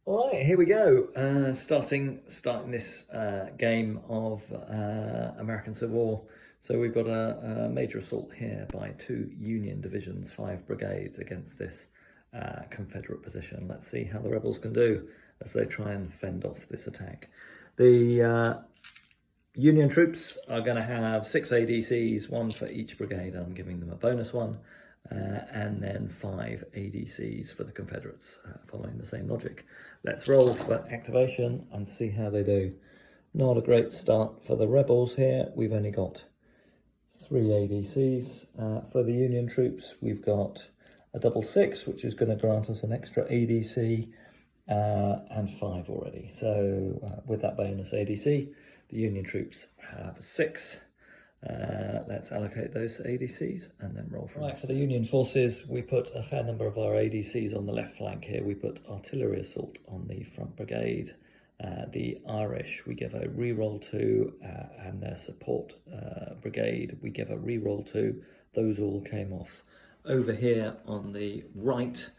All right, here we go. Starting this game of American Civil War. So we've got a major assault here by two Union divisions, 5 brigades against this Confederate position. Let's see how the rebels can do as they try and fend off this attack. The Union troops are going to have 6 ADCs, 1 for each brigade. I'm giving them a bonus one. And then 5 ADCs for the Confederates, following the same logic. Let's roll for activation and see how they do. Not a great start for the rebels here. We've only got 3 ADCs. For the Union troops, we've got a double 6, which is going to grant us an extra ADC, and 5 already. So with that bonus ADC, the Union troops have 6. Let's allocate those ADCs and then roll from right. For the Union forces, we put a fair number of our ADCs on the left flank here. We put artillery assault on the front brigade. The Irish we give a reroll to, and their support brigade we give a reroll to. Those all came off. Over here on the right,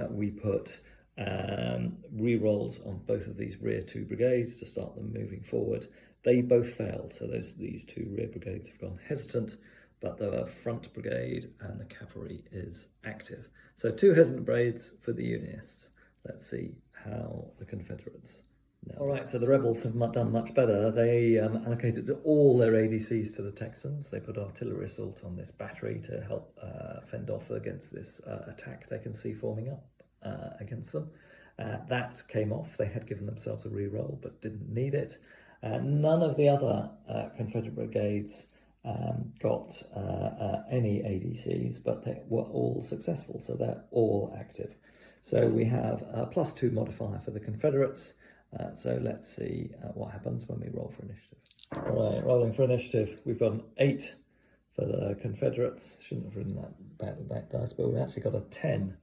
we put rerolls on both of these rear 2 brigades to start them moving forward. They both failed, so these 2 rear brigades have gone hesitant, but the front brigade and the cavalry is active. So 2 hesitant brigades for the Unionists. Let's see how the Confederates now. All right, so the rebels have done much better. They allocated all their ADCs to the Texans. They put artillery assault on this battery to help fend off against this attack they can see forming up against them. That came off. They had given themselves a reroll, but didn't need it. None of the other Confederate brigades got any ADCs, but they were all successful, so they're all active. So we have a +2 modifier for the Confederates. So let's see what happens when we roll for initiative. All right, rolling for initiative, we've got an 8 for the Confederates. Shouldn't have written that badly, that dice, but we actually got a 10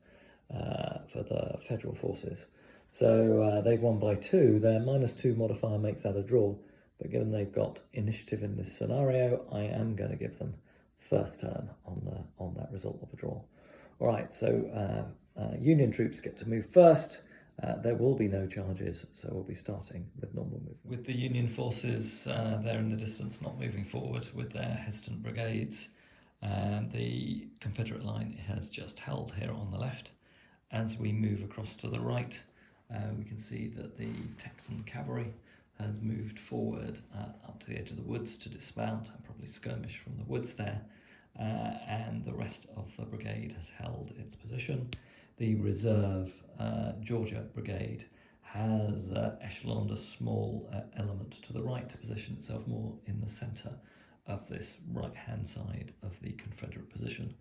for the Federal forces. So they've won by 2. Their -2 modifier makes that a draw, but given they've got initiative in this scenario, I am going to give them first turn on that result of a draw. All right, so Union troops get to move first. There will be no charges, so we'll be starting with normal movement. With the Union forces, they're in the distance, not moving forward with their hesitant brigades. The Confederate line has just held here on the left. As we move across to the right, we can see that the Texan cavalry has moved forward up to the edge of the woods to dismount and probably skirmish from the woods there, and the rest of the brigade has held its position. The reserve Georgia brigade has echeloned a small element to the right to position itself more in the centre of this right-hand side of the Confederate position,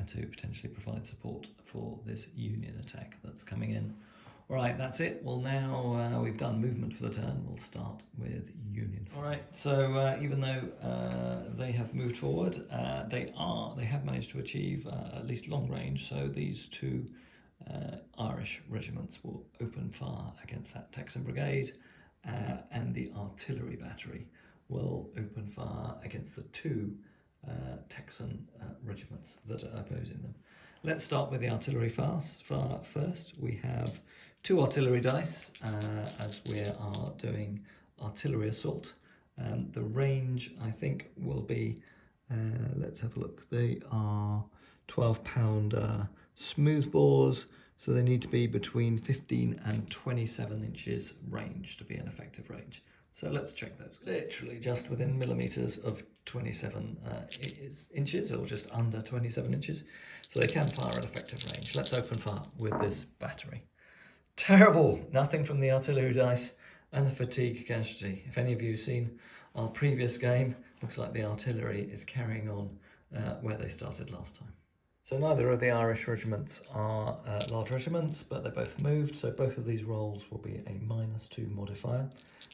to potentially provide support for this Union attack that's coming in. All right, that's it. Well, now we've done movement for the turn, we'll start with Union. All right, so even though they have moved forward, they have managed to achieve at least long range, so these 2 Irish regiments will open fire against that Texan brigade, and the artillery battery will open fire against the 2 Texan regiments that are opposing them. Let's start with the artillery first. We have 2 artillery dice as we are doing artillery assault. The range, I think, will be, let's have a look, they are 12-pounder smoothbores, so they need to be between 15 and 27 inches range to be an effective range. So let's check those. Literally just within millimetres of 27 inches, or just under 27 inches. So they can fire at effective range. Let's open fire with this battery. Terrible! Nothing from the artillery dice, and a fatigue casualty. If any of you have seen our previous game, looks like the artillery is carrying on where they started last time. So neither of the Irish regiments are large regiments, but they both moved, so both of these rolls will be a -2 modifier.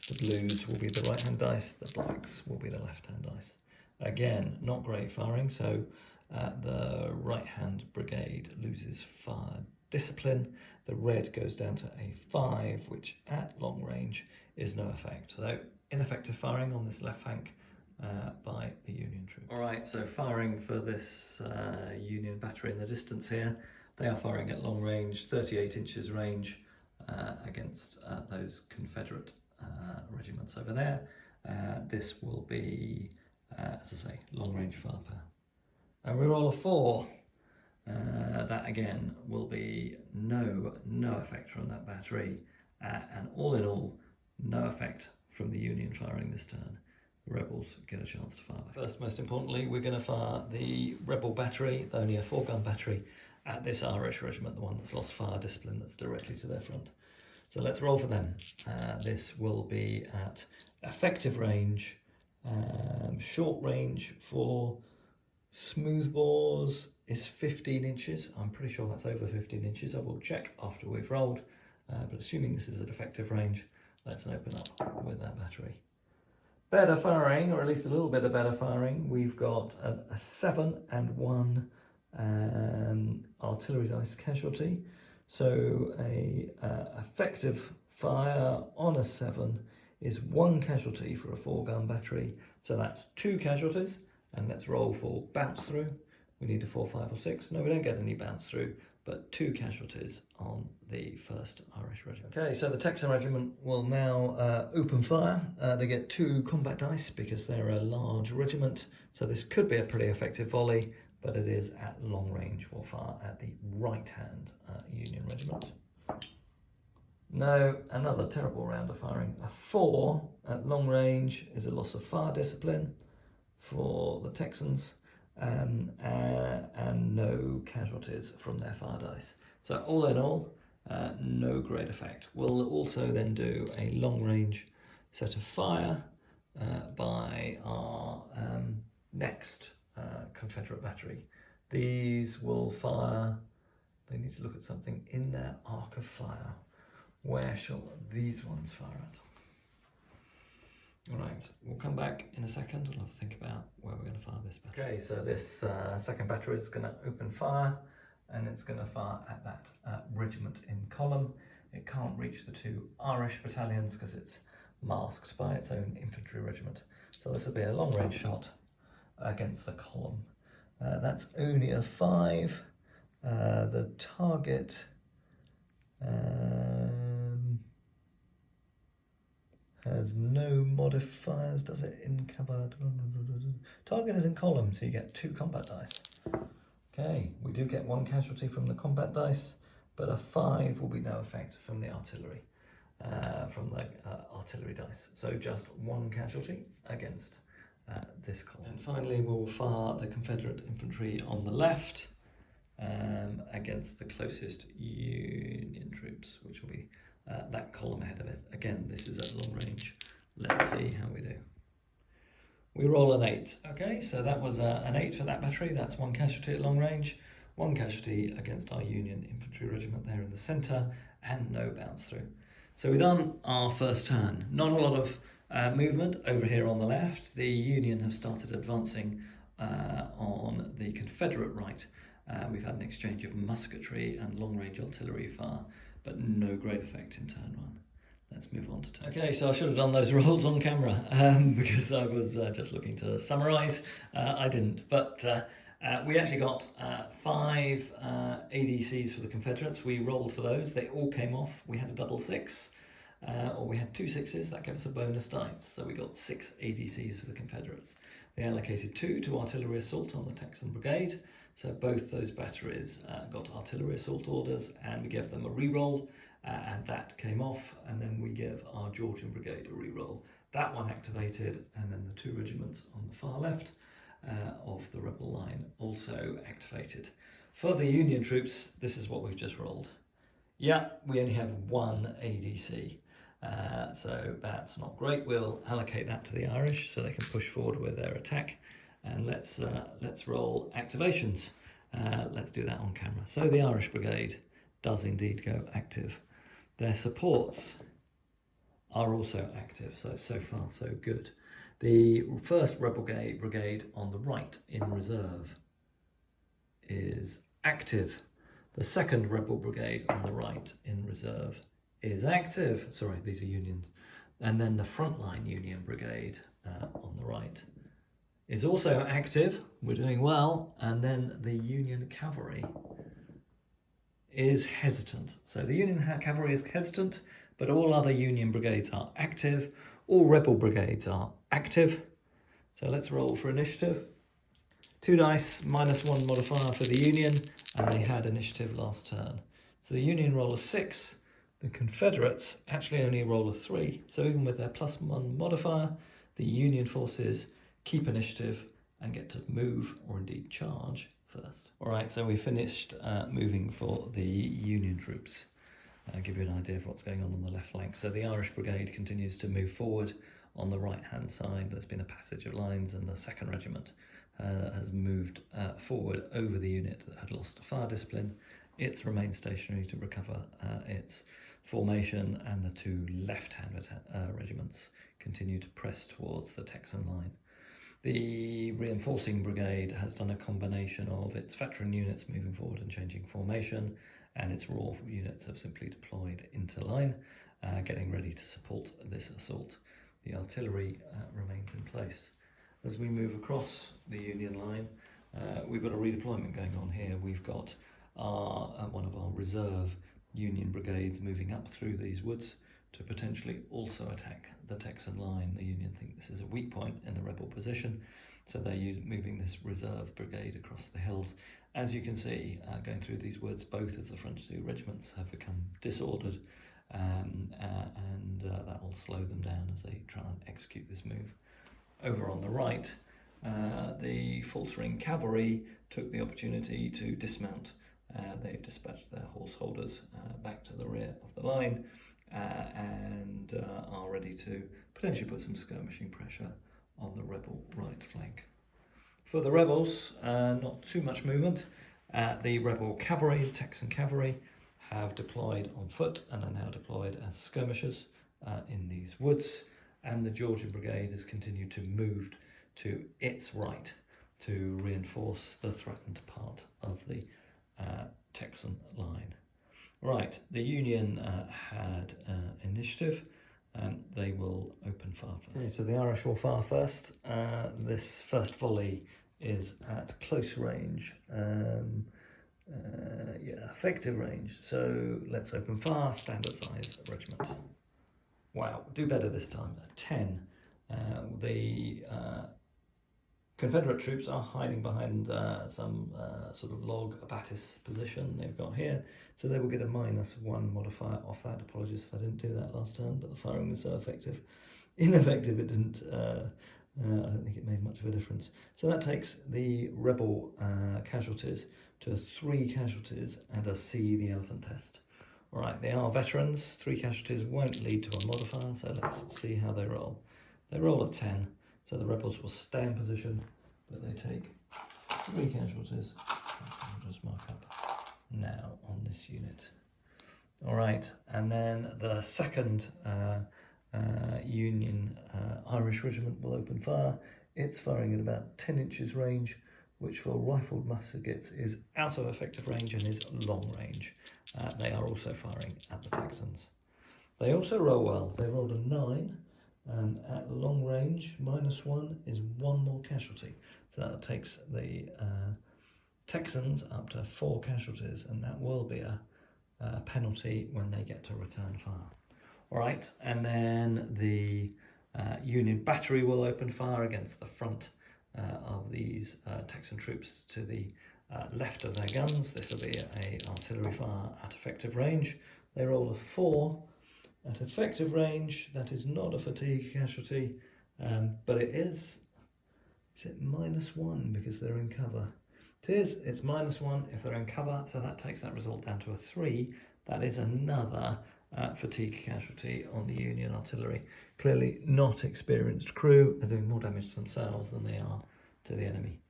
The blues will be the right-hand dice, the blacks will be the left-hand dice. Again, not great firing, so the right-hand brigade loses fire discipline. The red goes down to a 5, which at long range is no effect. So ineffective firing on this left flank by the Union troops. All right, so firing for this Union battery in the distance here. They are firing at long range, 38 inches range, against those Confederate regiments over there. This will be, as I say, long-range firepower. And we roll a 4. That again will be no effect from that battery, and all in all, no effect from the Union firing this turn. The Rebels get a chance to fire. First, most importantly, we're going to fire the Rebel battery, only a 4-gun battery, at this Irish regiment, the one that's lost fire discipline, that's directly to their front. So let's roll for them. This will be at effective range, short range for smoothbores is 15 inches. I'm pretty sure that's over 15 inches. I will check after we've rolled, but assuming this is at effective range, let's open up with that battery. Better firing, or at least a little bit of better firing. We've got a 7 and 1 artillery dice casualty. So a effective fire on a 7 is 1 casualty for a 4-gun battery. So that's 2 casualties. And let's roll for bounce through. We need a 4, 5 or 6. No, we don't get any bounce through, but 2 casualties on the 1st Irish Regiment. Okay, so the Texan Regiment will now open fire. They get 2 combat dice because they're a large regiment. So this could be a pretty effective volley, but it is at long range. We'll fire at the right-hand Union Regiment. No, another terrible round of firing. A 4 at long range is a loss of fire discipline for the Texans, and no casualties from their fire dice. So all in all, no great effect. We'll also then do a long range set of fire by our next Confederate battery. These will fire, they need to look at something in their arc of fire. Where shall these ones fire at? All right, we'll come back in a second. We'll have to think about where we're going to fire this battery. Okay, so this second battery is going to open fire, and it's going to fire at that regiment in column. It can't reach the 2 Irish battalions because it's masked by its own infantry regiment. So this will be a long-range shot against the column. That's only a 5. The target has no modifiers, does it? In cover. Target is in column, so you get 2 combat dice. Okay, we do get 1 casualty from the combat dice, but a 5 will be no effect from the artillery, artillery dice. So just 1 casualty against this column. And finally, we'll fire the Confederate infantry on the left against the closest Union troops, which will be that column ahead of it. Again, this is at long range. Let's see how we do. We roll an 8. Okay, so that was an 8 for that battery. That's 1 casualty at long range, 1 casualty against our Union infantry regiment there in the centre, and no bounce through. So we've done our first turn. Not a lot of movement over here on the left. The Union have started advancing on the Confederate right. We've had an exchange of musketry and long-range artillery fire, but no great effect in turn 1. Let's move on to turn 2. Okay, so I should have done those rolls on camera because I was just looking to summarise. I didn't, but we actually got 5 ADCs for the Confederates. We rolled for those. They all came off. We had a double 6, or we had 2 6s. That gave us a bonus dice. So we got 6 ADCs for the Confederates. They allocated 2 to artillery assault on the Texan Brigade. So both those batteries got artillery assault orders, and we gave them a re-roll, and that came off, and then we gave our Georgian Brigade a re-roll. That one activated, and then the 2 regiments on the far left of the rebel line also activated. For the Union troops, this is what we've just rolled. Yeah, we only have 1 ADC, so that's not great. We'll allocate that to the Irish so they can push forward with their attack. And let's roll activations. Let's do that on camera. So the Irish Brigade does indeed go active. Their supports are also active, so far so good. The 1st Rebel Brigade on the right in reserve is active. The 2nd Rebel Brigade on the right in reserve is active. Sorry, these are Unions. And then the frontline Union Brigade on the right is also active. We're doing well. And then the Union Cavalry is hesitant. So the Union cavalry is hesitant, but all other Union brigades are active. All rebel brigades are active. So let's roll for initiative. 2 dice, -1 modifier for the Union, and they had initiative last turn. So the Union roll a 6. The Confederates actually only roll a 3. So even with their +1 modifier, the Union forces keep initiative and get to move, or indeed charge, first. All right, so we finished moving for the Union troops. I'll give you an idea of what's going on the left flank. So the Irish Brigade continues to move forward on the right-hand side. There's been a passage of lines, and the 2nd Regiment has moved forward over the unit that had lost fire discipline. It's remained stationary to recover its formation, and the 2 left-hand regiments continue to press towards the Texan line. The reinforcing brigade has done a combination of its veteran units moving forward and changing formation, and its raw units have simply deployed into line, getting ready to support this assault. The artillery remains in place. As we move across the Union line, we've got a redeployment going on here. We've got one of our reserve Union brigades moving up through these woods to potentially also attack the Texan line. The Union think this is a weak point in the rebel position, so they're moving this reserve brigade across the hills. As you can see, going through these woods, both of the front 2 regiments have become disordered, and that will slow them down as they try and execute this move. Over on the right, the faltering cavalry took the opportunity to dismount. They've dispatched their horse holders back to the rear of the line, and are ready to potentially put some skirmishing pressure on the rebel right flank. For the rebels, not too much movement. The rebel cavalry, Texan cavalry, have deployed on foot and are now deployed as skirmishers in these woods, and the Georgian Brigade has continued to move to its right to reinforce the threatened part of the Texan line. Right, the Union had initiative, and they will open fire first. Okay, so the Irish will fire first. This first volley is at close range, effective range. So let's open fire, standard size regiment. Wow, do better this time, a 10. The Confederate troops are hiding behind some sort of log abatis position they've got here, so they will get a -1 modifier off that. Apologies if I didn't do that last turn, but the firing was so effective. Ineffective, it didn't, I don't think it made much of a difference. So that takes the rebel casualties to 3 casualties and a C the elephant test. All right, they are veterans. 3 casualties won't lead to a modifier, so let's see how they roll. They roll a 10. So the rebels will stay in position, but they take 3 casualties. I'll just mark up now on this unit. All right, and then the 2nd Union Irish Regiment will open fire. It's firing at about 10 inches range, which for rifled muskets is out of effective range and is long range. They are also firing at the Texans. They also roll well. They rolled a 9. At long range, -1 is 1 more casualty. So that takes the Texans up to 4 casualties, and that will be a penalty when they get to return fire. All right, and then the Union battery will open fire against the front of these Texan troops to the left of their guns. This will be a artillery fire at effective range. They roll a 4. At effective range, that is not a fatigue casualty, but is it -1 because they're in cover? It is, it's -1 if they're in cover, so that takes that result down to a 3. That is another fatigue casualty on the Union artillery. Clearly not experienced crew. They're doing more damage to themselves than they are to the enemy.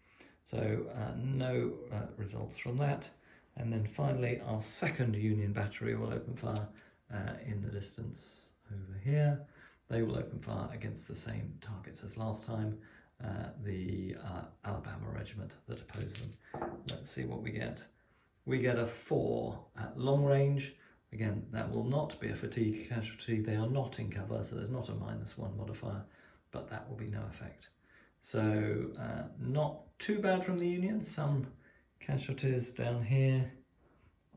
So no results from that. And then finally, our 2nd Union battery will open fire in the distance over here. They will open fire against the same targets as last time, the Alabama regiment that opposed them. Let's see what we get. We get a 4 at long range. Again, that will not be a fatigue casualty. They are not in cover, so there's not a -1 modifier, but that will be no effect. So not too bad from the Union. Some casualties down here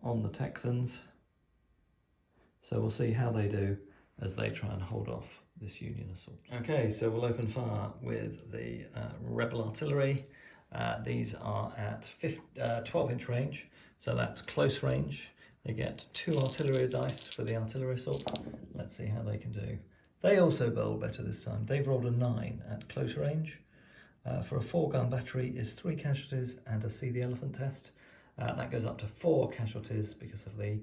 on the Texans. So we'll see how they do as they try and hold off this Union assault. Okay, so we'll open fire with the Rebel artillery. These are at 12-inch range, so that's close range. They get 2 artillery dice for the artillery assault. Let's see how they can do. They also bowled better this time. They've rolled a 9 at close range. For a 4-gun battery is 3 casualties and a see the elephant test. That goes up to 4 casualties because of the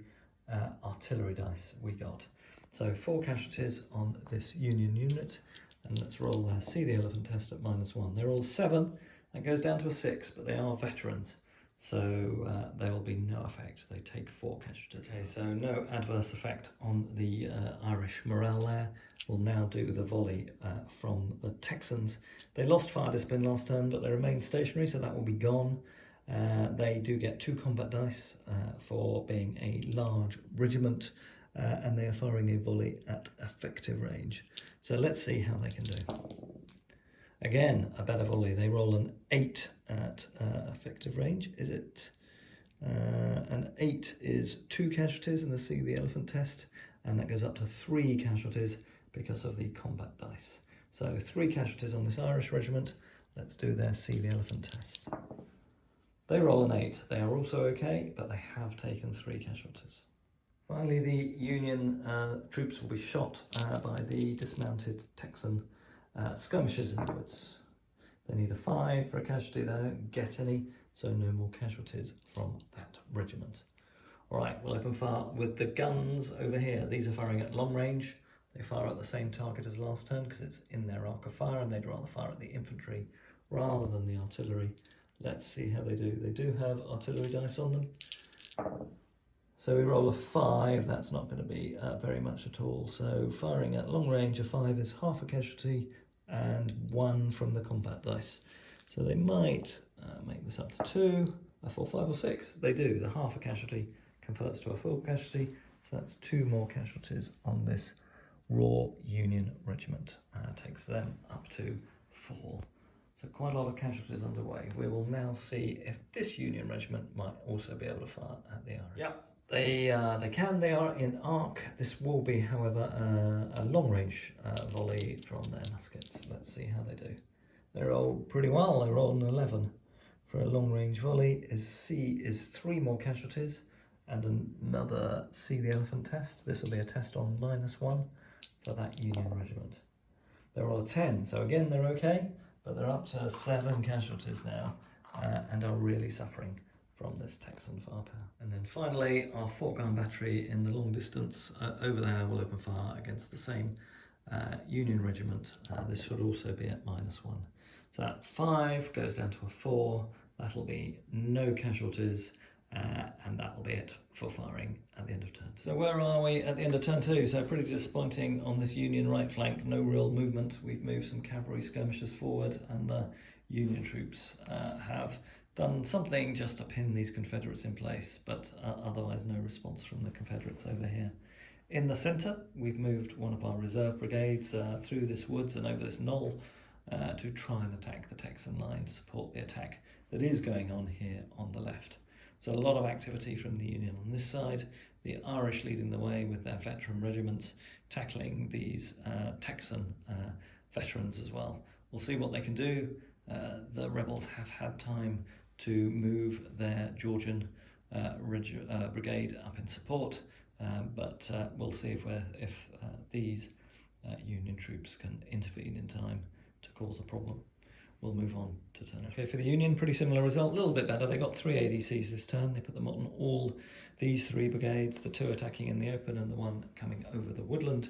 artillery dice we got. So 4 casualties on this Union unit, and let's roll their see the elephant test at -1. They're all 7, that goes down to a 6, but they are veterans, so there will be no effect. They take 4 casualties. Okay, so no adverse effect on the Irish morale there. We'll now do the volley from the Texans. They lost fire discipline last turn, but they remain stationary, so that will be gone. They do get 2 combat dice for being a large regiment, and they are firing a volley at effective range. So let's see how they can do. Again, a better volley. They roll an 8 at effective range. Is it? An 8 is 2 casualties in the see the elephant test, and that goes up to 3 casualties because of the combat dice. So 3 casualties on this Irish regiment. Let's do their see the elephant test. They roll an 8. They are also okay, but they have taken 3 casualties. Finally, the Union troops will be shot by the dismounted Texan skirmishers in the woods. They need a 5 for a casualty. They don't get any, so no more casualties from that regiment. All right, we'll open fire with the guns over here. These are firing at long range. They fire at the same target as last turn because it's in their arc of fire, and they'd rather fire at the infantry rather than the artillery. Let's see how they do. They do have artillery dice on them. So we roll a 5. That's not going to be very much at all. So firing at long range, a 5 is half a casualty and 1 from the combat dice. So they might make this up to 2, a 4, 5 or 6. They do. The half a casualty converts to a full casualty. So that's 2 more casualties on this raw Union regiment. Takes them up to 4. So quite a lot of casualties underway. We will now see if this Union regiment might also be able to fire at the Irish. Yep, they can. They are in arc. This will be, however, a long-range volley from their muskets. Let's see how they do. They roll pretty well. They roll an 11 for a long-range volley. Is 3 more casualties and another see the elephant test. This will be a test on -1 for that Union regiment. They roll a 10, so again they're okay. But they're up to 7 casualties now and are really suffering from this Texan firepower. And then finally, our 4-gun battery in the long distance over there will open fire against the same Union regiment. This should also be at -1. So that 5 goes down to a 4. That'll be no casualties, and that'll be it for firing at the end of turn 2. So where are we at the end of turn 2? So pretty disappointing on this Union right flank, no real movement. We've moved some cavalry skirmishers forward, and the Union troops have done something just to pin these Confederates in place, but otherwise no response from the Confederates over here. In the centre, we've moved one of our reserve brigades through this woods and over this knoll to try and attack the Texan line, to support the attack that is going on here on the left. So a lot of activity from the Union on this side, the Irish leading the way with their veteran regiments, tackling these Texan veterans as well. We'll see what they can do. The rebels have had time to move their Georgian brigade up in support, but we'll see if these Union troops can intervene in time to cause a problem. We'll move on to turn. Okay, for the Union, pretty similar result, a little bit better. They got 3 ADCs this turn. They put them on all these 3 brigades, the 2 attacking in the open and the 1 coming over the woodland.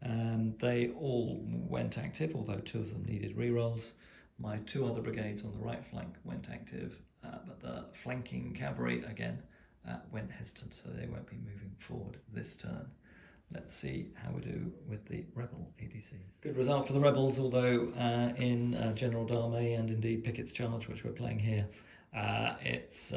They all went active, although 2 of them needed rerolls. My 2 other brigades on the right flank went active, but the flanking cavalry, again, went hesitant, so they won't be moving forward this turn. Let's see how we do with the rebel ADCs. Good result for the rebels, although in General Darmay and indeed Picketts Charge, which we're playing here, it's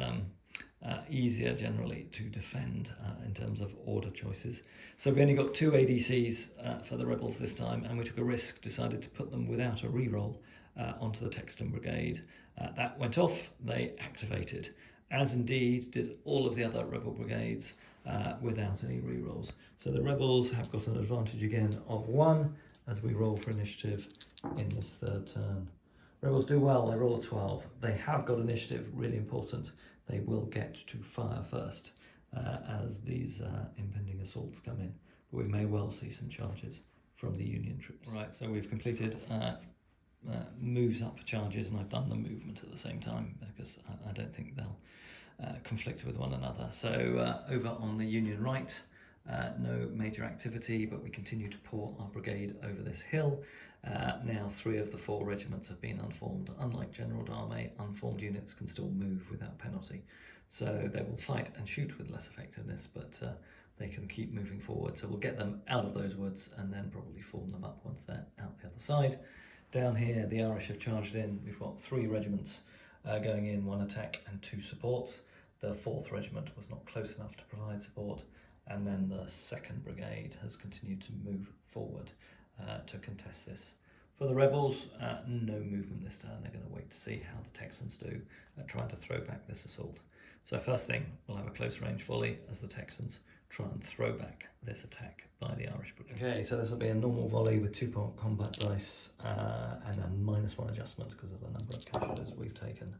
easier generally to defend in terms of order choices. So we only got 2 ADCs for the rebels this time, and we took a risk, decided to put them without a reroll onto the Texan Brigade. That went off, they activated, as indeed did all of the other rebel brigades without any rerolls. So the rebels have got an advantage again of 1 as we roll for initiative in this third turn. Rebels do well, they roll a 12. They have got initiative, really important. They will get to fire first as these impending assaults come in. But we may well see some charges from the Union troops. Right, so we've completed moves up for charges, and I've done the movement at the same time because I don't think they'll conflict with one another. So over on the Union right, no major activity, but we continue to pour our brigade over this hill. Now 3 of the 4 regiments have been unformed. Unlike General d'Armée, unformed units can still move without penalty. So they will fight and shoot with less effectiveness, but they can keep moving forward. So we'll get them out of those woods and then probably form them up once they're out the other side. Down here, the Irish have charged in. We've got 3 regiments going in, 1 attack and 2 supports. The 4th regiment was not close enough to provide support, and then the 2nd brigade has continued to move forward to contest this. For the rebels, no movement this turn. They're going to wait to see how the Texans do at trying to throw back this assault. So first thing, we'll have a close range volley as the Texans try and throw back this attack by the Irish brigade. Okay, so this will be a normal volley with 2 combat dice and a -1 adjustment because of the number of casualties we've taken.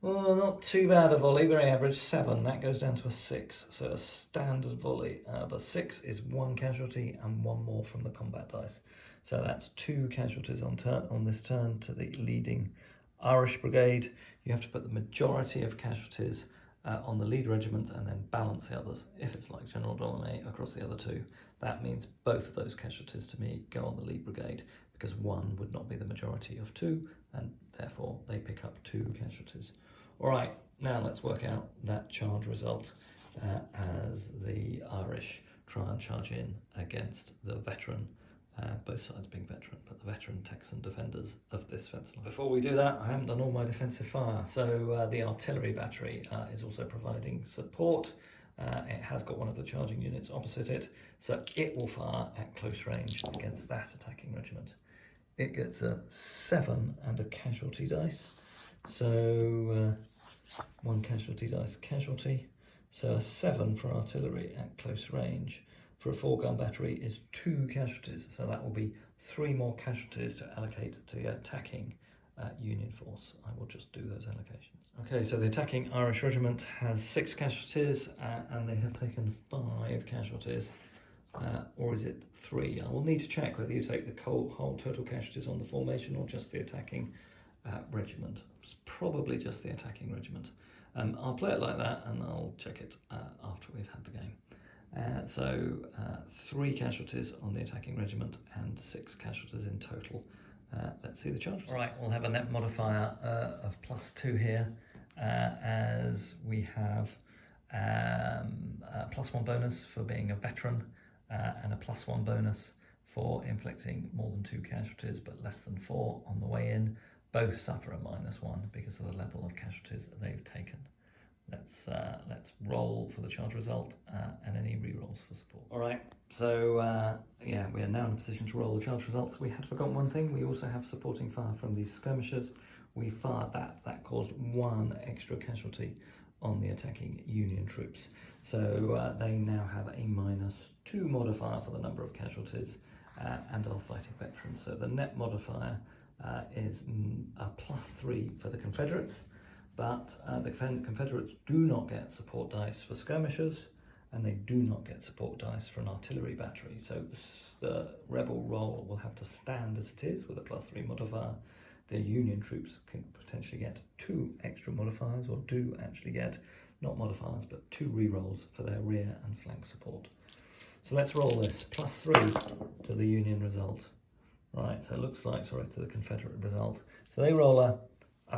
Well, not too bad a volley, very average, 7. That goes down to a 6, so a standard volley. But 6 is 1 casualty and 1 more from the combat dice. So that's 2 casualties on this turn to the leading Irish brigade. You have to put the majority of casualties on the lead regiment and then balance the others. If it's like General d'Armée across the other 2, that means both of those casualties to me go on the lead brigade because 1 would not be the majority of 2, and therefore they pick up 2 casualties. All right, now let's work out that charge result as the Irish try and charge in against the veteran, both sides being veteran, but the veteran Texan defenders of this fence line. Before we do that, I haven't done all my defensive fire. So the artillery battery is also providing support. It has got one of the charging units opposite it, so it will fire at close range against that attacking regiment. It gets a 7 and a casualty dice. So 1 casualty dice casualty. So a 7 for artillery at close range. For a 4-gun battery is 2 casualties. So that will be 3 more casualties to allocate to the attacking Union force. I will just do those allocations. Okay, so the attacking Irish regiment has 6 casualties and they have taken 5 casualties. Or is it 3? I will need to check whether you take the whole total casualties on the formation or just the attacking regiment. It's probably just the attacking regiment. I'll play it like that and I'll check it after we've had the game. So 3 casualties on the attacking regiment and 6 casualties in total. Let's see the charge. All right, we'll have a net modifier of +2 here as we have a +1 bonus for being a veteran and a +1 bonus for inflicting more than 2 casualties but less than 4 on the way in. Both suffer a -1 because of the level of casualties they've taken. Let's roll for the charge result and any re-rolls for support. All right, so yeah, we are now in a position to roll the charge results. We had forgotten one thing. We also have supporting fire from these skirmishers. We fired that. That caused 1 extra casualty on the attacking Union troops. So they now have a -2 modifier for the number of casualties and are fighting veterans. So the net modifier is a +3 for the Confederates. But the Confederates do not get support dice for skirmishers, and they do not get support dice for an artillery battery. So the rebel roll will have to stand as it is with a +3 modifier. The Union troops can potentially get 2 extra modifiers, or do actually get, not modifiers, but 2 re-rolls for their rear and flank support. So let's roll this, +3 to the Union result. Right, so it looks like, sorry, to the Confederate result. So they roll a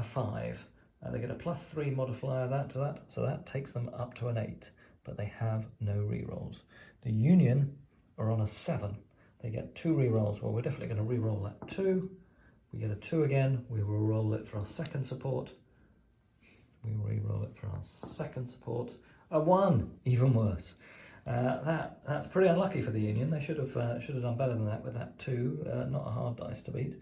5. They get a +3 modifier to that, so that takes them up to an 8, but they have no re-rolls. The Union are on a 7. They get 2 re-rolls. Well, we're definitely going to re-roll that 2. We get a 2 again. We will roll it for our second support. We re-roll it for our second support. A 1, even worse. That's pretty unlucky for the Union. They should have done better than that with that 2. Not a hard dice to beat.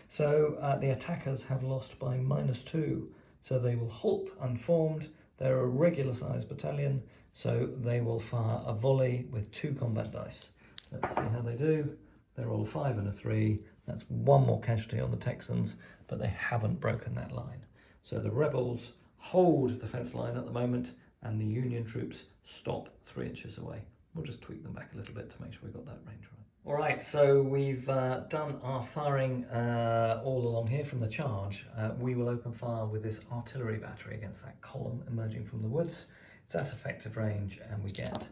So the attackers have lost by -2. So they will halt unformed, They're a regular sized battalion, so they will fire a volley with 2 combat dice. Let's see how they do. They roll a 5 and a 3. That's 1 more casualty on the Texans, but they haven't broken that line. So the rebels hold the fence line at the moment, and the Union troops stop 3 inches away. We'll just tweak them back a little bit to make sure we've got that range right. All right, so we've done our firing all along here from the charge. We will open fire with this artillery battery against that column emerging from the woods. It's at effective range, and we get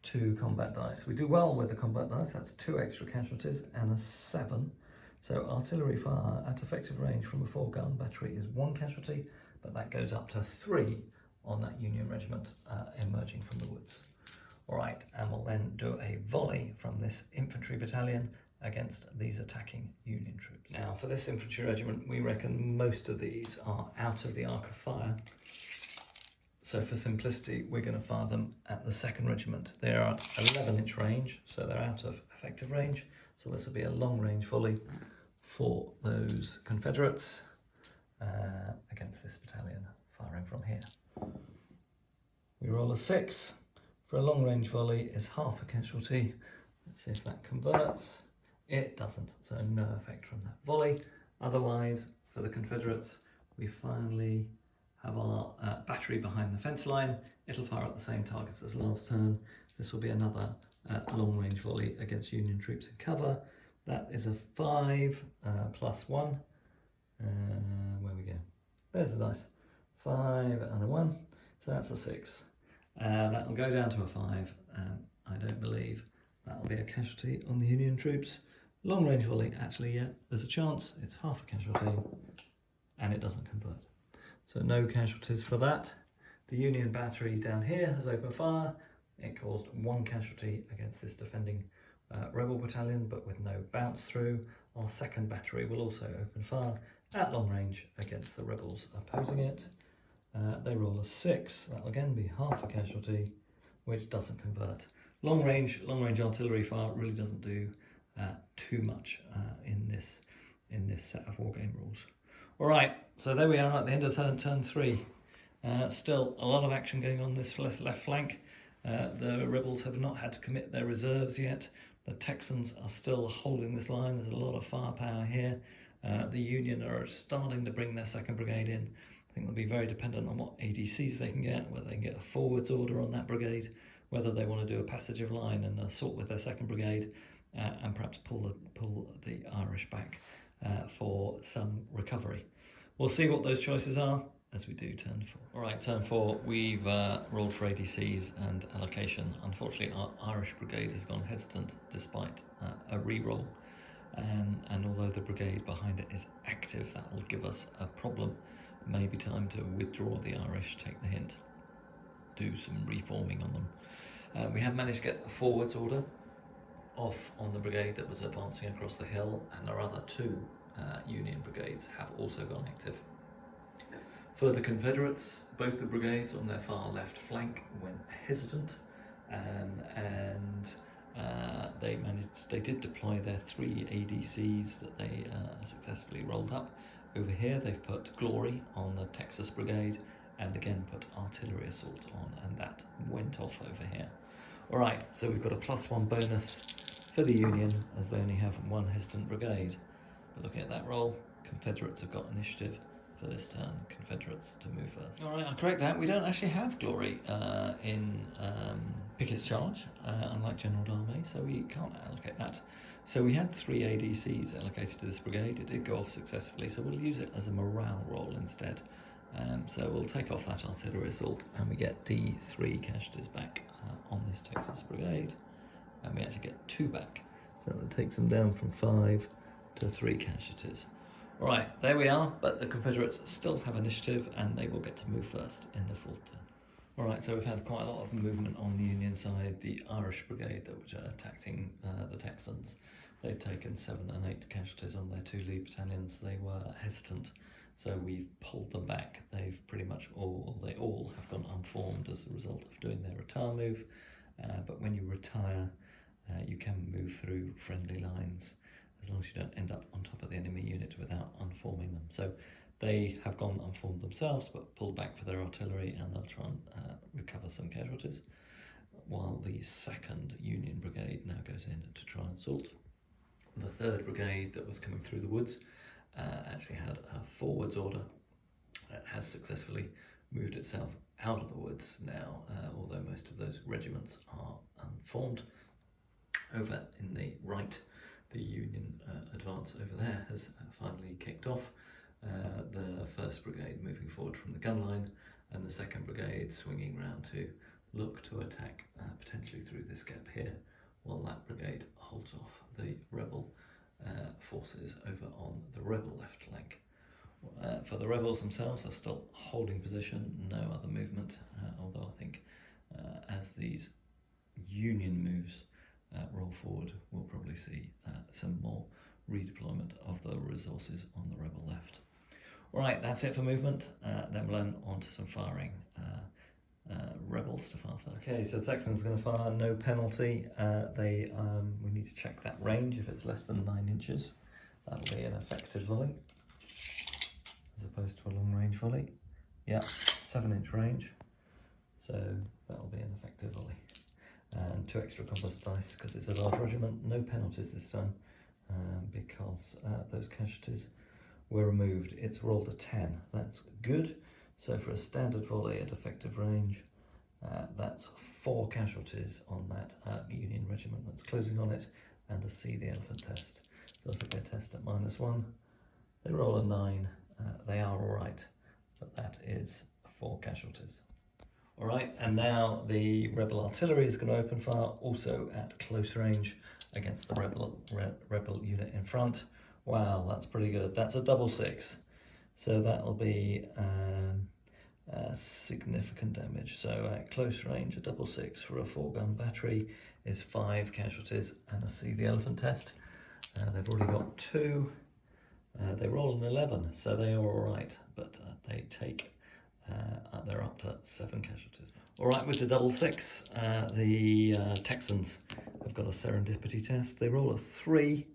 2 combat dice. We do well with the combat dice. That's 2 extra casualties and a 7. So artillery fire at effective range from a 4-gun battery is 1 casualty, but that goes up to 3 on that Union regiment emerging from the woods. All right, and we'll then do a volley from this infantry battalion against these attacking Union troops. Now, for this infantry regiment, we reckon most of these are out of the arc of fire. So for simplicity, we're going to fire them at the 2nd regiment. They're at 11-inch range, so they're out of effective range. So this will be a long-range volley for those Confederates against this battalion firing from here. We roll a 6. For a long-range volley is half a casualty. Let's see if that converts. It doesn't, so no effect from that volley. Otherwise, for the Confederates, we finally have our battery behind the fence line. It'll fire at the same targets as last turn. This will be another long-range volley against Union troops in cover. That is a 5 plus 1. Where we go? There's the dice. 5 and a 1. So that's a 6. That will go down to a 5. I don't believe that'll be a casualty on the Union troops. Long range volley, actually, yeah, there's a chance. It's half a casualty, and it doesn't convert. So no casualties for that. The Union battery down here has opened fire. It caused 1 casualty against this defending rebel battalion, but with no bounce through. Our 2nd battery will also open fire at long range against the rebels opposing it. They roll a 6. That'll again be half a casualty, which doesn't convert. Long range artillery fire really doesn't do too much in this set of wargame rules. All right, so there we are at the end of turn 3. Still a lot of action going on this left flank. The rebels have not had to commit their reserves yet. The Texans are still holding this line. There's a lot of firepower here. The Union are starting to bring their 2nd Brigade in. I think they'll be very dependent on what ADCs they can get, whether they can get a forwards order on that brigade, whether they want to do a passage of line and assault with their 2nd Brigade, and perhaps pull the Irish back for some recovery. We'll see what those choices are as we do turn 4. All right, turn 4, we've rolled for ADCs and allocation. Unfortunately, our Irish Brigade has gone hesitant despite a re-roll. And although the brigade behind it is active, that will give us a problem. Maybe time to withdraw the Irish, take the hint, do some reforming on them. We have managed to get a forwards order off on the brigade that was advancing across the hill, and our other 2 Union brigades have also gone active. For the Confederates, both the brigades on their far left flank went hesitant, and they did deploy their 3 ADCs that they successfully rolled up. Over here they've put Glory on the Texas Brigade, and again put Artillery Assault on, and that went off over here. Alright, so we've got a +1 bonus for the Union, as they only have 1 hesitant brigade. But looking at that roll, Confederates have got initiative for this turn. Confederates to move first. Alright, I'll correct that. We don't actually have Glory in Picketts Charge, unlike General Darnay, so we can't allocate that. So we had 3 ADCs allocated to this brigade. It did go off successfully, so we'll use it as a morale roll instead. So we'll take off that artillery assault, and we get D3 casualties back on this Texas brigade, and we actually get 2 back. So that takes them down from 5 to 3 casualties. All right, there we are, but the Confederates still have initiative, and they will get to move first in the 4th turn. All right, so we've had quite a lot of movement on the Union side. The Irish Brigade that was attacking the Texans, they've taken 7 and 8 casualties on their 2 lead battalions. They were hesitant, so we've pulled them back. They've pretty much they all have gone unformed as a result of doing their retire move. But when you retire, you can move through friendly lines as long as you don't end up on top of the enemy unit without unforming them. So They have gone unformed themselves, but pulled back for their artillery, and they'll try and recover some casualties, while the 2nd Union Brigade now goes in to try and assault. The 3rd Brigade that was coming through the woods actually had a forwards order. It has successfully moved itself out of the woods now, although most of those regiments are unformed. Over in the right, the Union advance over there has finally kicked off. The 1st Brigade moving forward from the gun line, and the 2nd Brigade swinging round to look to attack potentially through this gap here, while that brigade holds off the rebel forces over on the rebel left flank. For the rebels themselves, they're still holding position, no other movement, although I think as these Union moves roll forward, we'll probably see some more redeployment of the resources on the rebel left. Alright, that's it for movement. Then we'll on to some firing. Rebels to fire first. Okay, so Texans going to fire, no penalty. We need to check that range. If it's less than 9 inches, that'll be an effective volley, as opposed to a long range volley. Yeah, 7-inch range, so that'll be an effective volley. And 2 extra composite dice because it's a large regiment. No penalties this time because those casualties were removed. It's rolled a 10. That's good. So for a standard volley at effective range, that's 4 casualties on that Union regiment that's closing on it, and a see the elephant test. So that's a good test at -1. They roll a 9. They are all right, but that is 4 casualties. All right, and now the rebel artillery is going to open fire, also at close range against the rebel unit in front. Wow, that's pretty good. That's a 6-6. So that'll be significant damage. So at close range, a 6-6 for a 4-gun battery is 5 casualties and a see the elephant test. They've already got 2. They roll an 11, so they are all right, but they take, they're up to 7 casualties. All right, with the 6-6, the Texans have got a serendipity test. They roll a 3.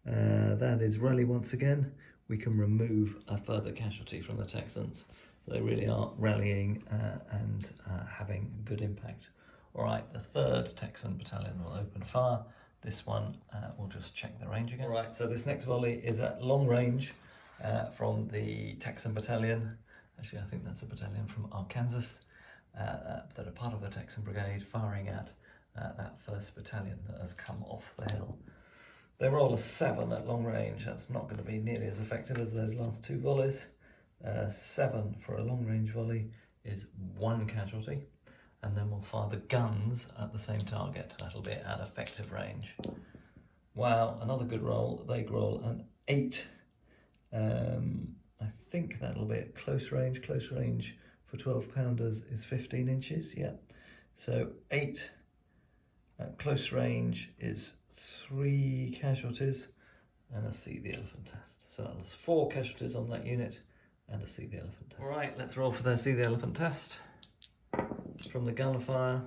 That is rally once again. We can remove a further casualty from the Texans. So they really are rallying and having good impact. All right, the 3rd Texan Battalion will open fire. This one, we'll just check the range again. All right, so this next volley is at long range from the Texan Battalion. Actually, I think that's a battalion from Arkansas that are part of the Texan Brigade, firing at that 1st Battalion that has come off the hill. They roll a 7 at long range. That's not going to be nearly as effective as those last 2 volleys. 7 for a long range volley is 1 casualty. And then we'll fire the guns at the same target. That'll be at effective range. Wow, another good roll. They roll an 8. I think that'll be at close range. Close range for 12-pounders is 15 inches, yeah. So 8 at close range is 3 casualties and a see the elephant test. So there's 4 casualties on that unit and a see the elephant test. All right, let's roll for their see the elephant test. From the gunfire,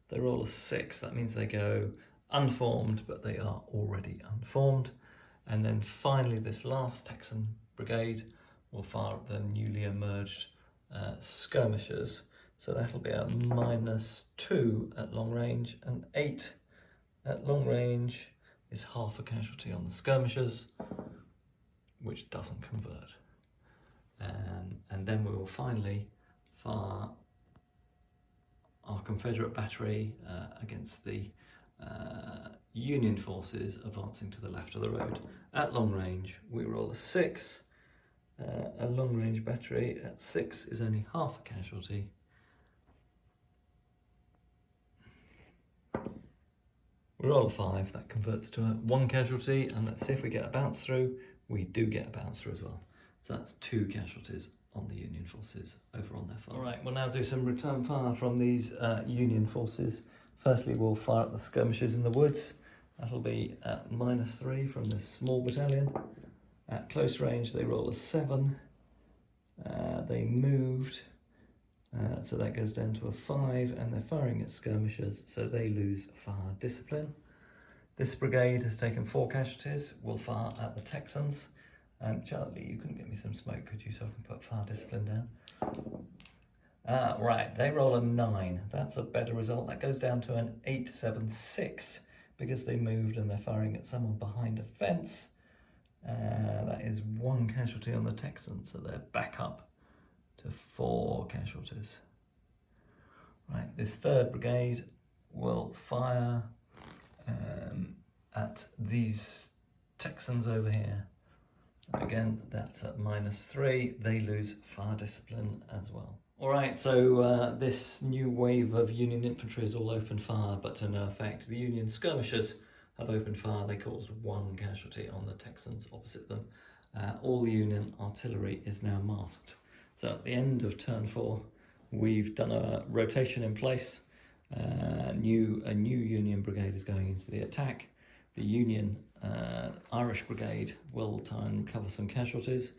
they roll a 6. That means they go unformed, but they are already unformed. And then finally, this last Texan Brigade will fire at the newly emerged skirmishers. So that'll be a -2 at long range, and 8 at long range is half a casualty on the skirmishers, which doesn't convert. And then we will finally fire our Confederate battery against the Union forces advancing to the left of the road. At long range, we roll a 6. A long range battery at 6 is only half a casualty. We roll a 5, that converts to a 1 casualty, and let's see if we get a bounce through. We do get a bounce through as well. So that's 2 casualties on the Union forces over on their fire. All right, we'll now do some return fire from these Union forces. Firstly, we'll fire at the skirmishers in the woods. That'll be at -3 from this small battalion. At close range, they roll a 7. They moved, so that goes down to a 5, and they're firing at skirmishers, so they lose fire discipline. This brigade has taken 4 casualties. We'll fire at the Texans. Charlie, you couldn't get me some smoke, could you, so I can put fire discipline down? Right, they roll a 9. That's a better result. That goes down to an 876 because they moved and they're firing at someone behind a fence. That is 1 casualty on the Texans, so they're back up to 4 casualties. Right, this 3rd Brigade will fire at these Texans over here. Again, that's at -3. They lose fire discipline as well. All right, so this new wave of Union infantry has all opened fire, but to no effect. The Union skirmishers have opened fire. They caused 1 casualty on the Texans opposite them. All the Union artillery is now masked. So at the end of turn 4, we've done a rotation in place. A new Union brigade is going into the attack. The Union Irish brigade will try and cover some casualties.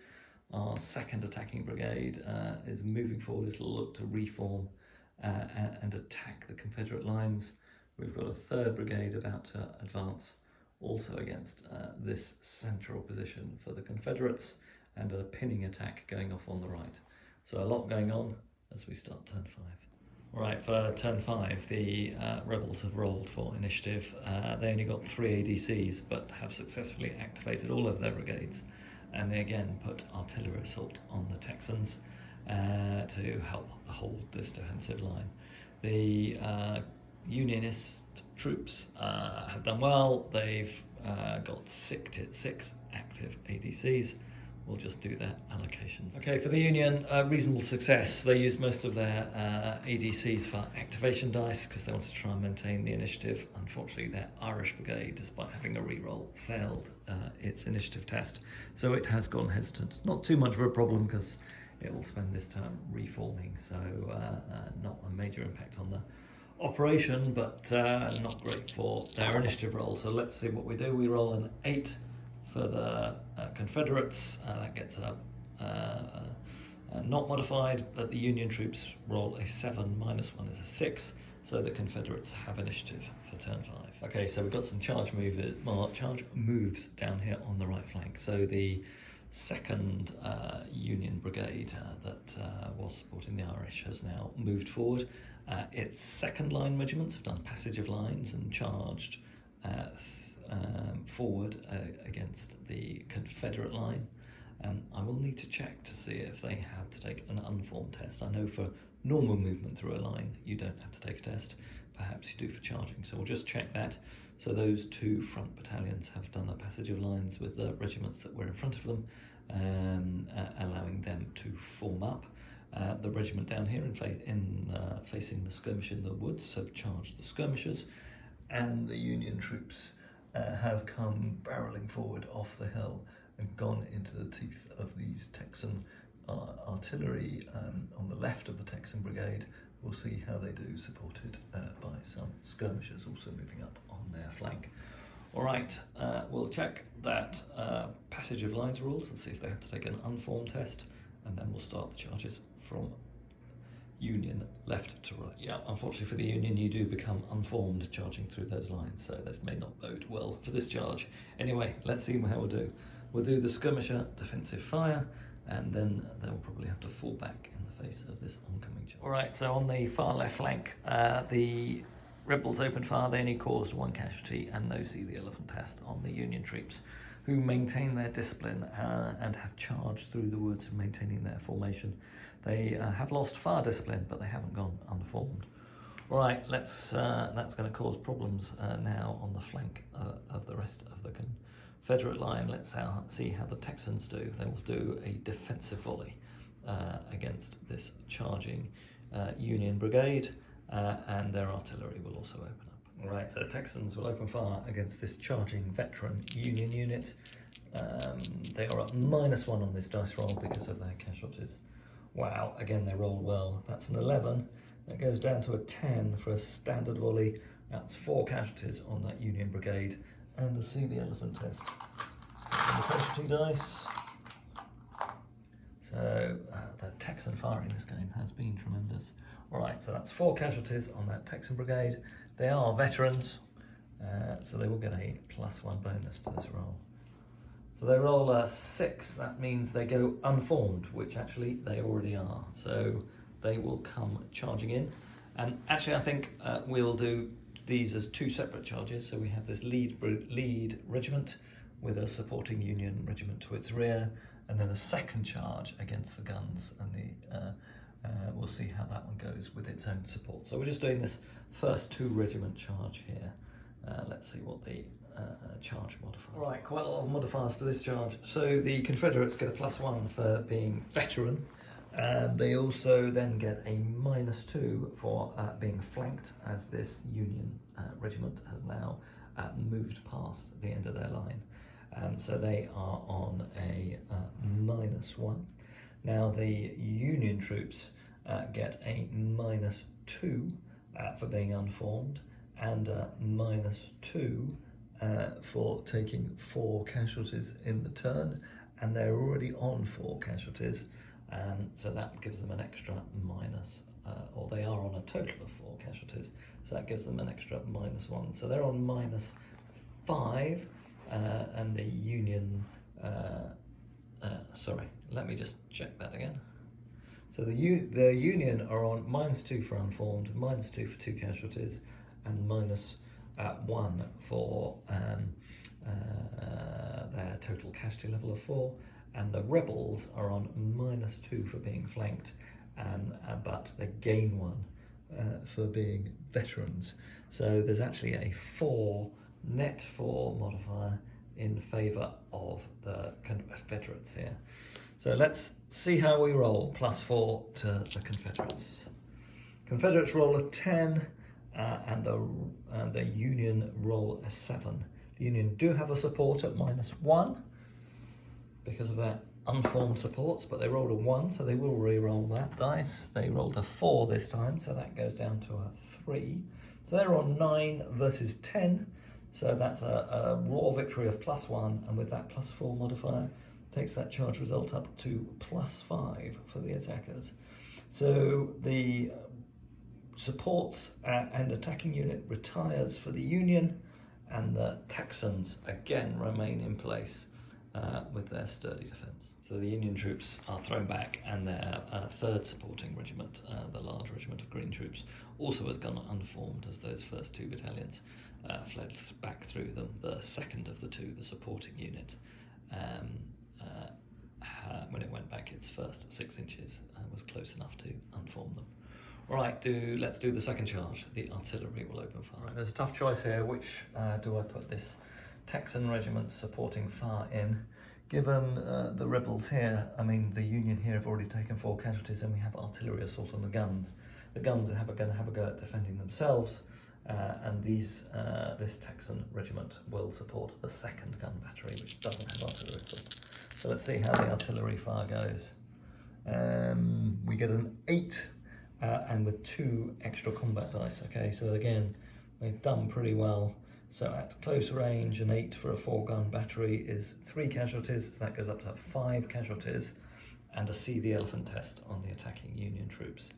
Our 2nd attacking brigade is moving forward. It'll look to reform and attack the Confederate lines. We've got a 3rd brigade about to advance also against this central position for the Confederates, and a pinning attack going off on the right. So a lot going on as we start turn 5. All right, for turn 5, the rebels have rolled for initiative. They only got 3 ADCs, but have successfully activated all of their brigades, and they again put artillery assault on the Texans to help hold this defensive line. The Unionist troops have done well. They've got 6 active ADCs. We'll just do their allocations. Okay, for the Union, reasonable success. They used most of their ADCs for activation dice because they wanted to try and maintain the initiative. Unfortunately, their Irish brigade, despite having a reroll, failed its initiative test, so it has gone hesitant. Not too much of a problem because it will spend this term reforming, so not a major impact on the operation, but not great for their initiative roll. So let's see what we do. We roll an 8 for the Confederates. That gets not modified, but the Union troops roll a 7, -1 is a 6, so the Confederates have initiative for turn 5. Okay, so we've got some charge moves down here on the right flank. So the 2nd Union Brigade that was supporting the Irish has now moved forward. Its 2nd line regiments have done passage of lines and charged forward against the Confederate line. I will need to check to see if they have to take an unformed test. I know for normal movement through a line you don't have to take a test, perhaps you do for charging, so we'll just check that. So those 2 front battalions have done a passage of lines with the regiments that were in front of them, allowing them to form up. The regiment down here facing the skirmish in the woods have charged the skirmishers, and the Union troops have come barreling forward off the hill and gone into the teeth of these Texan artillery on the left of the Texan brigade. We'll see how they do, supported by some skirmishers also moving up on their flank. All right, we'll check that passage of lines rules and see if they have to take an unformed test, and then we'll start the charges from Union left to right. Yeah, unfortunately for the Union, you do become unformed charging through those lines, so this may not bode well for this charge. Anyway, let's see how we'll do. We'll do the skirmisher defensive fire, and then they'll probably have to fall back in the face of this oncoming charge. All right, so on the far left flank, the rebels opened fire. They only caused 1 casualty, and no see the elephant test on the Union troops, who maintain their discipline and have charged through the woods, maintaining their formation. They have lost fire discipline, but they haven't gone unformed. All right, that's going to cause problems now on the flank of the rest of the Confederate line. Let's see how the Texans do. They will do a defensive volley against this charging Union brigade, and their artillery will also open up. All right, so Texans will open fire against this charging veteran Union unit. They are at -1 on this dice roll because of their casualties. Wow, again they roll well. That's an 11. That goes down to a 10 for a standard volley. That's 4 casualties on that Union brigade. And to see the elephant test on the casualty dice. So the Texan firing this game has been tremendous. All right, so that's 4 casualties on that Texan brigade. They are veterans, so they will get a +1 bonus to this roll. So they roll a 6, that means they go unformed, which actually they already are. So they will come charging in. And actually I think we'll do these as 2 separate charges. So we have this lead regiment with a supporting Union regiment to its rear, and then a second charge against the guns, and we'll see how that one goes with its own support. So we're just doing this first 2 regiment charge here. Let's see what the charge modifiers. All right, quite a lot of modifiers to this charge. So the Confederates get a +1 for being veteran, and they also then get a -2 for being flanked, as this Union regiment has now moved past the end of their line. So they are on a -1. Now the Union troops get a -2 for being unformed, and a -2 for taking 4 casualties in the turn, and they're already on 4 casualties, so that gives them an extra minus, or they are on a total of 4 casualties, so that gives them an extra -1. So they're on -5, and the Union, sorry, let me just check that again. So the Union are on -2 for unformed, -2 for 2 casualties, and -1 for their total casualty level of 4, and the rebels are on -2 for being flanked, but they gain 1 for being veterans. So there's actually a 4 net 4 modifier in favour of the Confederates here. So let's see how we roll. +4 to the Confederates. Confederates roll a 10, and the Union roll a 7. The Union do have a support at -1 because of their unformed supports, but they rolled a 1, so they will re-roll that dice. They rolled a 4 this time, so that goes down to a 3. So they're on 9 versus 10, so that's a raw victory of +1, and with that +4 modifier, takes that charge result up to +5 for the attackers. So the supports and attacking unit retires for the Union, and the Texans again remain in place with their sturdy defence. So the Union troops are thrown back, and their 3rd supporting regiment, the large regiment of green troops, also has gone unformed as those first 2 battalions fled back through them. The second of the 2, the supporting unit, when it went back its first 6 inches, was close enough to unform them. All right, let's do the second charge. The artillery will open fire. Right, there's a tough choice here. Which do I put this Texan regiment's supporting fire in? Given the rebels here, I mean, the Union here have already taken 4 casualties, and we have artillery assault on the guns. The guns are going to have a go at defending themselves, and this Texan regiment will support the 2nd gun battery, which doesn't have artillery assault. So let's see how the artillery fire goes. We get an 8, and with 2 extra combat dice. Okay, so again, they've done pretty well. So at close range, an 8 for a 4-gun battery is 3 casualties, so that goes up to 5 casualties, and a See the Elephant test on the attacking Union troops.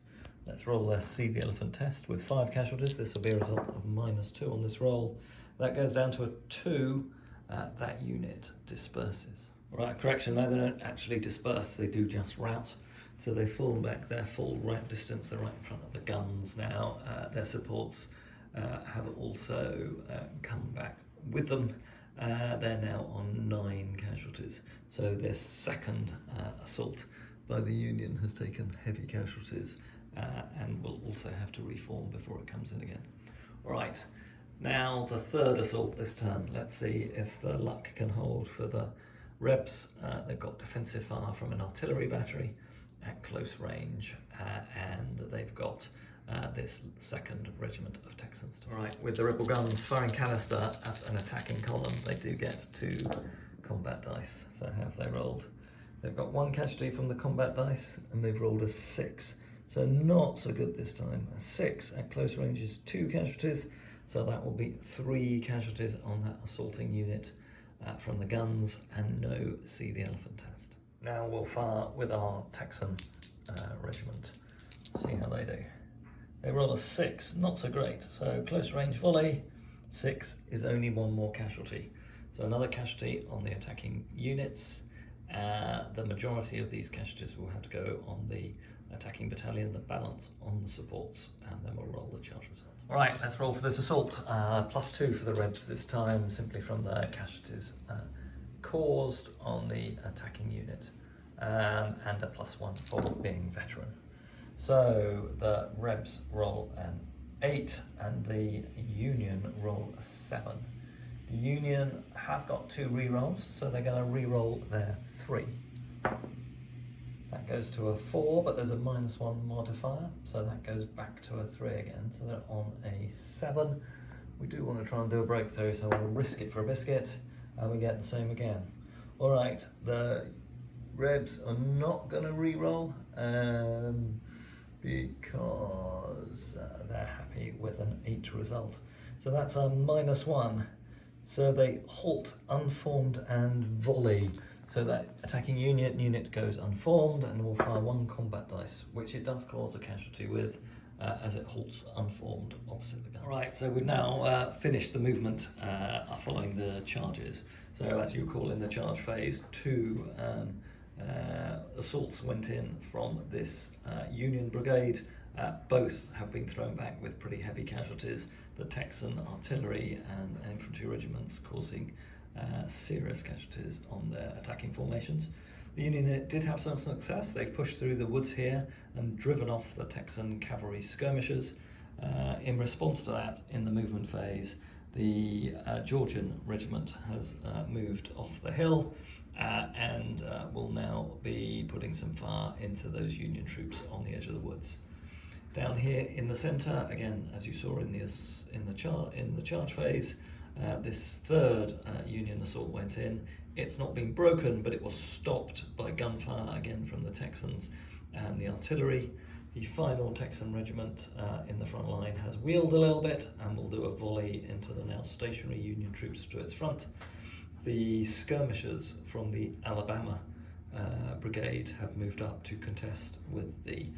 Let's roll their See the Elephant test with 5 casualties. This will be a result of -2 on this roll. That goes down to a 2. That unit disperses. Right, correction, no, they don't actually disperse, they do just rout. So they fall back their full route distance, they're right in front of the guns now. Their supports have also come back with them. They're now on 9 casualties. So this 2nd assault by the Union has taken heavy casualties, and will also have to reform before it comes in again. All right, now the 3rd assault this turn. Let's see if the luck can hold for the Rebs. They've got defensive fire from an artillery battery at close range, and they've got this 2nd regiment of Texans. All right, with the rebel guns firing canister at an attacking column, they do get 2 combat dice. So how have they rolled? They've got 1 casualty from the combat dice, and they've rolled a 6. So not so good this time. A 6 at close range is 2 casualties, so that will be 3 casualties on that assaulting unit from the guns, and no See the Elephant test. Now we'll fire with our Texan regiment, see how they do. They roll a 6, not so great. So close range volley, 6 is only 1 more casualty. So another casualty on the attacking units. The majority of these casualties will have to go on the attacking battalion, the balance on the supports, and then we'll roll the charge result. All right, let's roll for this assault. +2 for the Rebs this time, simply from the casualties caused on the attacking unit, and a +1 for being veteran. So the Rebs roll an 8 and the Union roll a 7. The Union have got 2 re-rolls, so they're going to re-roll their 3. That goes to a 4, but there's a -1 modifier, so that goes back to a 3 again. So they're on a 7. We do want to try and do a breakthrough, so we'll risk it for a biscuit, and we get the same again. All right, the Rebs are not going to re-roll because they're happy with an 8 result. So that's a -1. So they halt, unformed, and volley. So that attacking unit goes unformed and will fire 1 combat dice, which it does cause a casualty with, as it halts unformed opposite the gun. All right, so we've now finished the movement following the charges. So as you recall, in the charge phase, 2 assaults went in from this Union brigade. Both have been thrown back with pretty heavy casualties. The Texan artillery and infantry regiments causing serious casualties on their attacking formations. The Union did have some success. They've pushed through the woods here and driven off the Texan cavalry skirmishers. In response to that, in the movement phase, the Georgian regiment has moved off the hill and will now be putting some fire into those Union troops on the edge of the woods. Down here in the centre, again, as you saw in the charge phase, this 3rd Union assault went in. It's not been broken, but it was stopped by gunfire again from the Texans and the artillery. The final Texan regiment in the front line has wheeled a little bit and will do a volley into the now stationary Union troops to its front. The skirmishers from the Alabama brigade have moved up to contest with the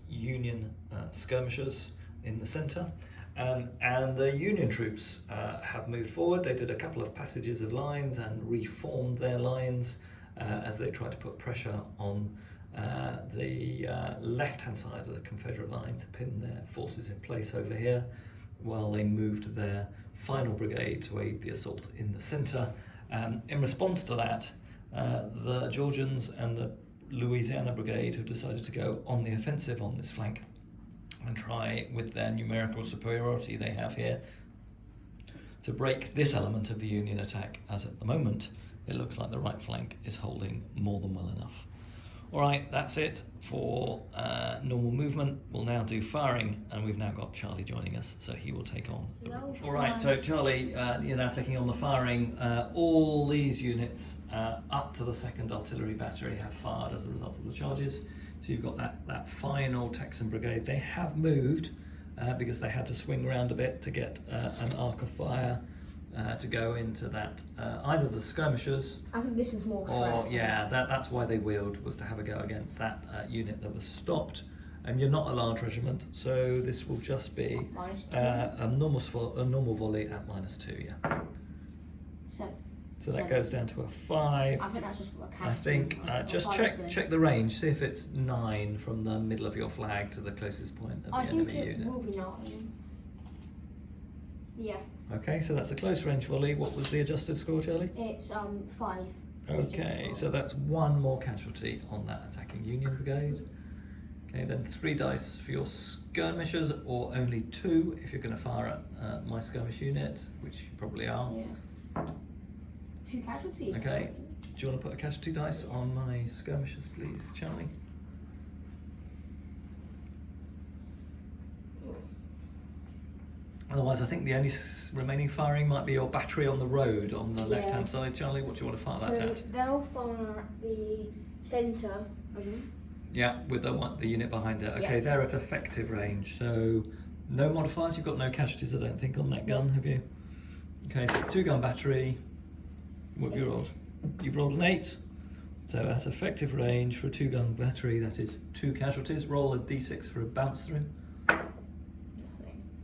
Union skirmishers in the centre, and the Union troops have moved forward. They did a couple of passages of lines and reformed their lines as they tried to put pressure on the left-hand side of the Confederate line to pin their forces in place over here, while they moved their final brigade to aid the assault in the centre. In response to that, the Georgians and the Louisiana brigade have decided to go on the offensive on this flank and try, with their numerical superiority they have here, to break this element of the Union attack, as at the moment it looks like the right flank is holding more than well enough. Alright, that's it for normal movement. We'll now do firing, and we've now got Charlie joining us, so he will take on. Alright, so Charlie, you're now taking on the firing. All these units up to the 2nd Artillery Battery have fired as a result of the charges. So you've got that final Texan brigade. They have moved because they had to swing around a bit to get an arc of fire to go into that, either the skirmishers. I think this is more or fair. yeah, that's why they wheeled, was to have a go against that unit that was stopped. And you're not a large regiment, so this will just be a normal volley at -2. Yeah. So that goes down to a 5. I think that's just what I think just check the range. See if it's 9 from the middle of your flag to the closest point of the enemy unit. I think it will be 9. Yeah. Okay, so that's a close range volley. What was the adjusted score, Charlie? It's 5. Okay, so that's 1 more casualty on that attacking Union brigade. Okay, then 3 dice for your skirmishers, or only 2 if you're going to fire at my skirmish unit, which you probably are. Yeah. 2 casualties. Okay, do you want to put a casualty dice on my skirmishers, please, Charlie? Otherwise, I think the only remaining firing might be your battery on the road on the left-hand side. Charlie, what do you want to fire that at? So they'll fire at the centre regiment. Yeah, with the unit behind it. Okay, Yeah. they're at effective range, so no modifiers. You've got no casualties, I don't think, on that gun, have you? Okay, so 2-gun battery. What have you rolled? You've rolled an 8. So at effective range for a 2-gun battery, that is 2 casualties. Roll a d6 for a bounce through.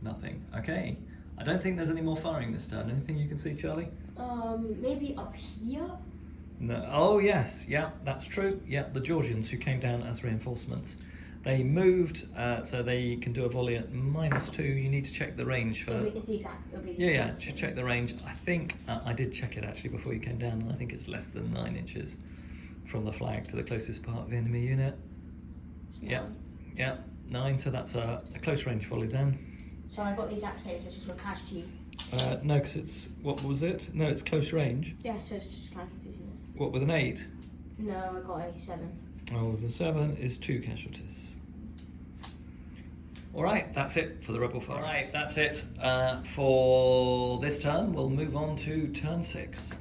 Nothing. Okay. I don't think there's any more firing this turn. Anything you can see, Charlie? Maybe up here. No. Oh yes, yeah, that's true. Yeah, the Georgians who came down as reinforcements. They moved, so they can do a volley at -2. You need to check the range for. It's the exact. It'll be the Yeah, exact same. check the range. I think I did check it actually before you came down, and I think it's less than 9 inches from the flag to the closest part of the enemy unit. Yeah, 9. So that's a close range volley then. So I got the exact same. So it's just a casualty. No, because it's what was it? No, it's close range. Yeah, so it's just casualties, isn't it? What with an 8? No, I got a 7. Oh, with a 7 is 2 casualties. All right, that's it for the rebel fire. All right, that's it for this turn. We'll move on to turn 6.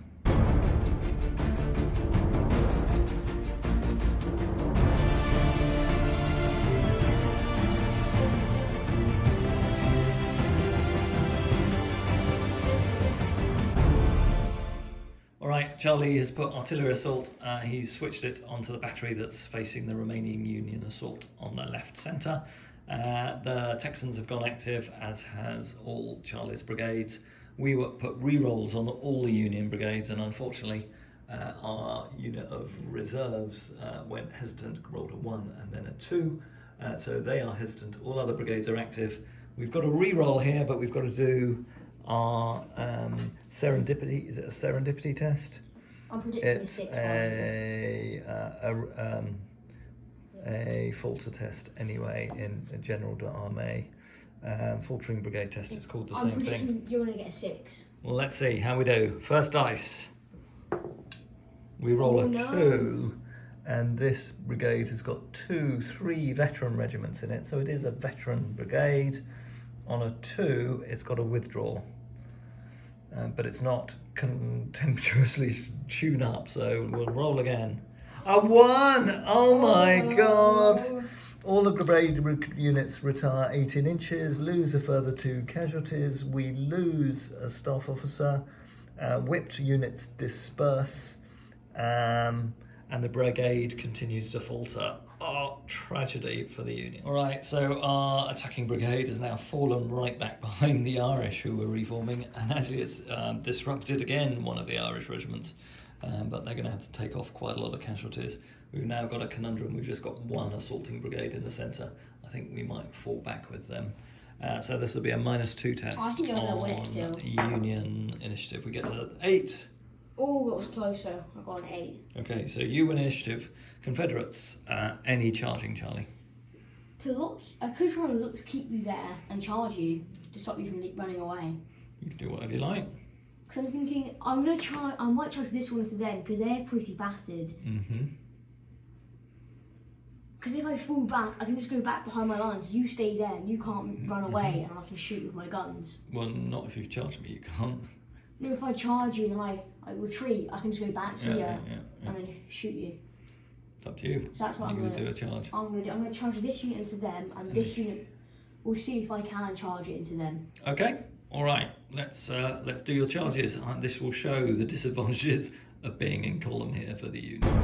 Alright, Charlie has put artillery assault. He's switched it onto the battery that's facing the remaining Union assault on the left centre. The Texans have gone active, as has all Charlie's brigades. We put re-rolls on all the Union brigades, and unfortunately our unit of reserves went hesitant, rolled a 1 and then a 2. So they are hesitant. All other brigades are active. We've got a re-roll here, but we've got to do our serendipity. Is it a serendipity test? I'm predicting It's a falter test anyway in General d'Armée. Faltering brigade test, it's called the I'm same predicting thing. you're going to get a 6. Well, let's see how we do. First dice. We roll a 2, and this brigade has got 3 veteran regiments in it, so it is a veteran brigade. On a 2, it's got a withdraw, but it's not contemptuously tune up, so we'll roll again. A 1! Oh my god! All the brigade units retire 18 inches, lose a further 2 casualties, we lose a staff officer, whipped units disperse, and the brigade continues to falter. Oh, tragedy for the Union. All right, so our attacking brigade has now fallen right back behind the Irish, who were reforming, and actually it's disrupted again one of the Irish regiments, but they're going to have to take off quite a lot of casualties. We've now got a conundrum. We've just got 1 assaulting brigade in the centre. I think we might fall back with them. So this will be a -2 test I think you're going to win it still. Union initiative. We get to 8. Oh, that was closer. I got an 8. Okay, so you win initiative. Confederates, any charging, Charlie? I could try and keep you there and charge you to stop you from running away. You can do whatever you like. Because I'm thinking, I might charge this one to them because they're pretty battered. Mm-hmm. Because if I fall back, I can just go back behind my lines. You stay there and you can't run away, and I can shoot with my guns. Well, not if you've charged me, you can't. No, if I charge you and then I retreat, I can just go back here and then shoot you. It's up to you. So that's what You're I'm going to do a charge. I'm going to charge this unit into them, and this unit, we'll see if I can charge it into them. Okay, all right. Let's do your charges. This will show the disadvantages of being in column here for the Union.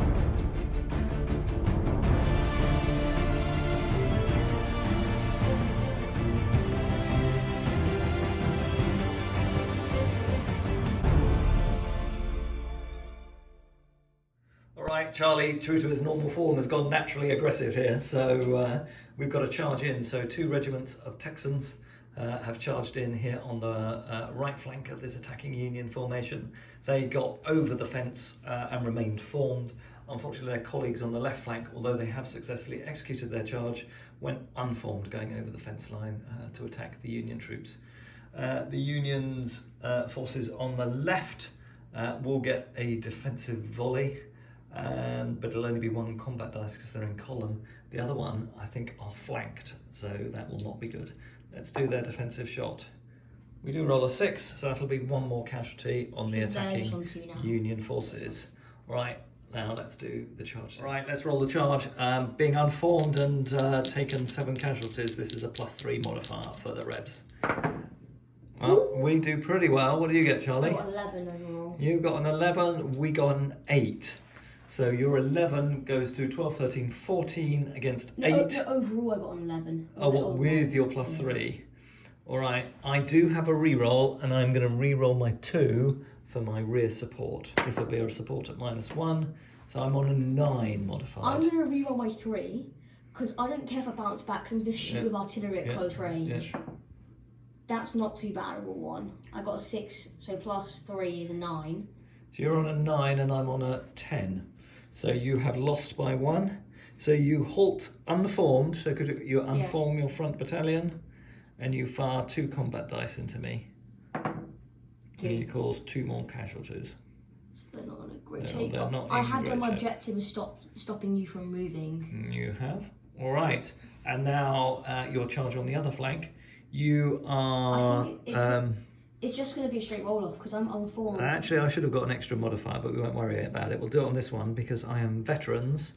Charlie, true to his normal form, has gone naturally aggressive here, so we've got to charge in. So 2 regiments of Texans have charged in here on the right flank of this attacking Union formation. They got over the fence and remained formed. Unfortunately, their colleagues on the left flank, although they have successfully executed their charge, went unformed, going over the fence line to attack the Union troops. The Union's forces on the left will get a defensive volley. But it'll only be 1 combat dice because they're in column. The other one, I think, are flanked, so that will not be good. Let's do their defensive shot. We do roll a 6, so that'll be 1 more casualty on the attacking Union forces. Right, now let's do the charge. Right, let's roll the charge. Being unformed and taken 7 casualties, this is a +3 modifier for the Rebs. Well, we do pretty well. What do you get, Charlie? I got 11 overall. You got an 11, we got an 8. So your 11 goes to 12, 13, 14 against 8. No, overall I got an 11. Oh, what, with your +3? All right, I do have a re-roll, and I'm going to re-roll my 2 for my rear support. This will be a support at -1, so I'm on a 9 modified. I'm going to reroll my 3 because I don't care if I bounce back because I'm going to shoot with artillery at close range. Yeah. That's not too bad at a 1. I got a 6, so +3 is a 9. So you're on a 9 and I'm on a 10. So you have lost by 1. So you halt unformed, so could you unform your front battalion and you fire 2 combat dice into me. 2. And you cause 2 more casualties. They're not in a great shape. They're not I in have done great my shape. objective of stopping you from moving. You have. All right. And now your charge on the other flank. You are... I think it's just going to be a straight roll-off because I'm unformed. Actually, I should have got an extra modifier, but we won't worry about it. We'll do it on this one because I am veterans.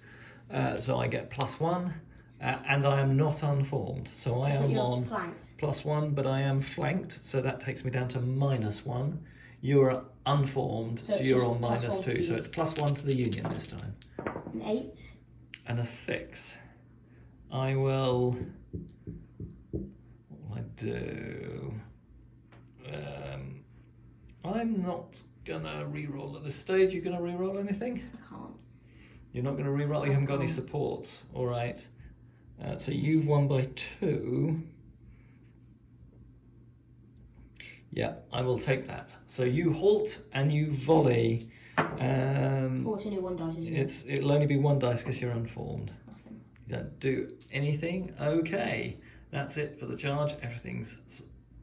So I get +1 and I am not unformed. So I am on flanked. +1, but I am flanked. So that takes me down to -1. You're unformed, so you're on -2. So it's +1 to the Union this time. An 8. And a 6. I will... What will I do? I'm not gonna re-roll at this stage. You gonna re-roll anything? I can't. You're not gonna re-roll. You haven't got any supports. All right. So you've won by 2. Yeah, I will take that. So you halt and you volley. It's only 1 dice, isn't it? It'll only be 1 dice because you're unformed. Nothing. You don't do anything. Okay, that's it for the charge. Everything's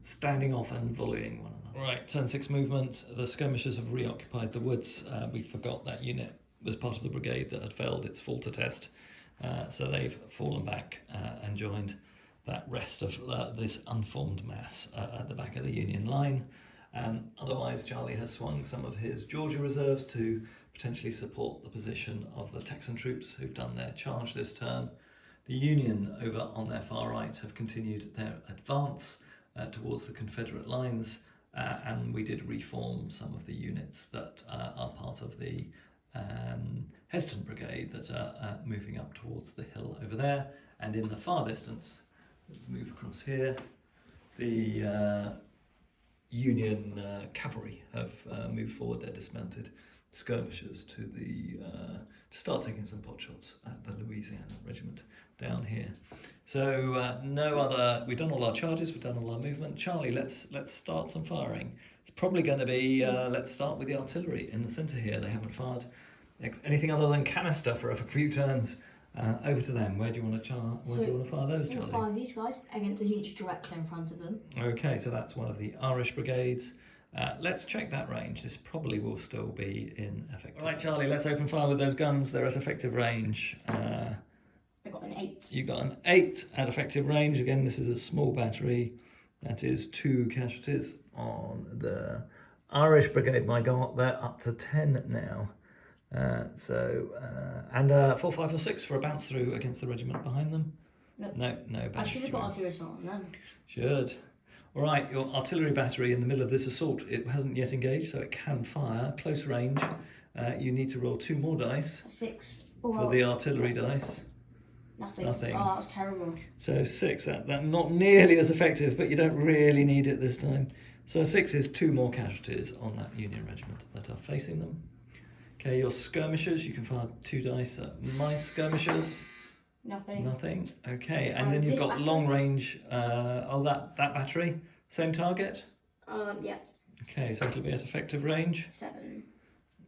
standing off and volleying one another. Right, turn 6 movement. The skirmishers have reoccupied the woods. We forgot that unit was part of the brigade that had failed its Falter test. So they've fallen back and joined that rest of this unformed mass at the back of the Union line. Otherwise, Charlie has swung some of his Georgia reserves to potentially support the position of the Texan troops who've done their charge this turn. The Union over on their far right have continued their advance towards the Confederate lines, and we did reform some of the units that are part of the Heston Brigade that are moving up towards the hill over there. And in the far distance, let's move across here, the Union cavalry have moved forward their dismounted skirmishers to start taking some pot shots at the Louisiana regiment down here. So we've done all our charges, we've done all our movement. Charlie, let's start some firing. It's probably going to be, let's start with the artillery in the centre here. They haven't fired anything other than canister for a few turns. Over to them. Where do you want to fire those, Charlie? I'm going to fire these guys against the units directly in front of them. Okay, so that's one of the Irish brigades. Let's check that range. This probably will still be in effective. All right, Charlie, let's open fire with those guns. They're at effective range. I got an 8. You got an 8 at effective range. Again, this is a small battery. That is 2 casualties on the Irish brigade. My God, they're up to 10 now. And 4, 5 or 6 for a bounce through against the regiment behind them. Nope. No bounce. I should have got artillery assault on them. Should. All right, your artillery battery in the middle of this assault, it hasn't yet engaged, so it can fire close range. You need to roll 2 more dice. 6. For the artillery dice. Nothing. Oh, that was terrible. So 6, that not nearly as effective, but you don't really need it this time. So 6 is 2 more casualties on that Union regiment that are facing them. Okay, your skirmishers, you can fire 2 dice at my skirmishers. Nothing. Okay, and then you've got battery. Long range. That battery, same target. Yeah. Okay, so it'll be at effective range. 7.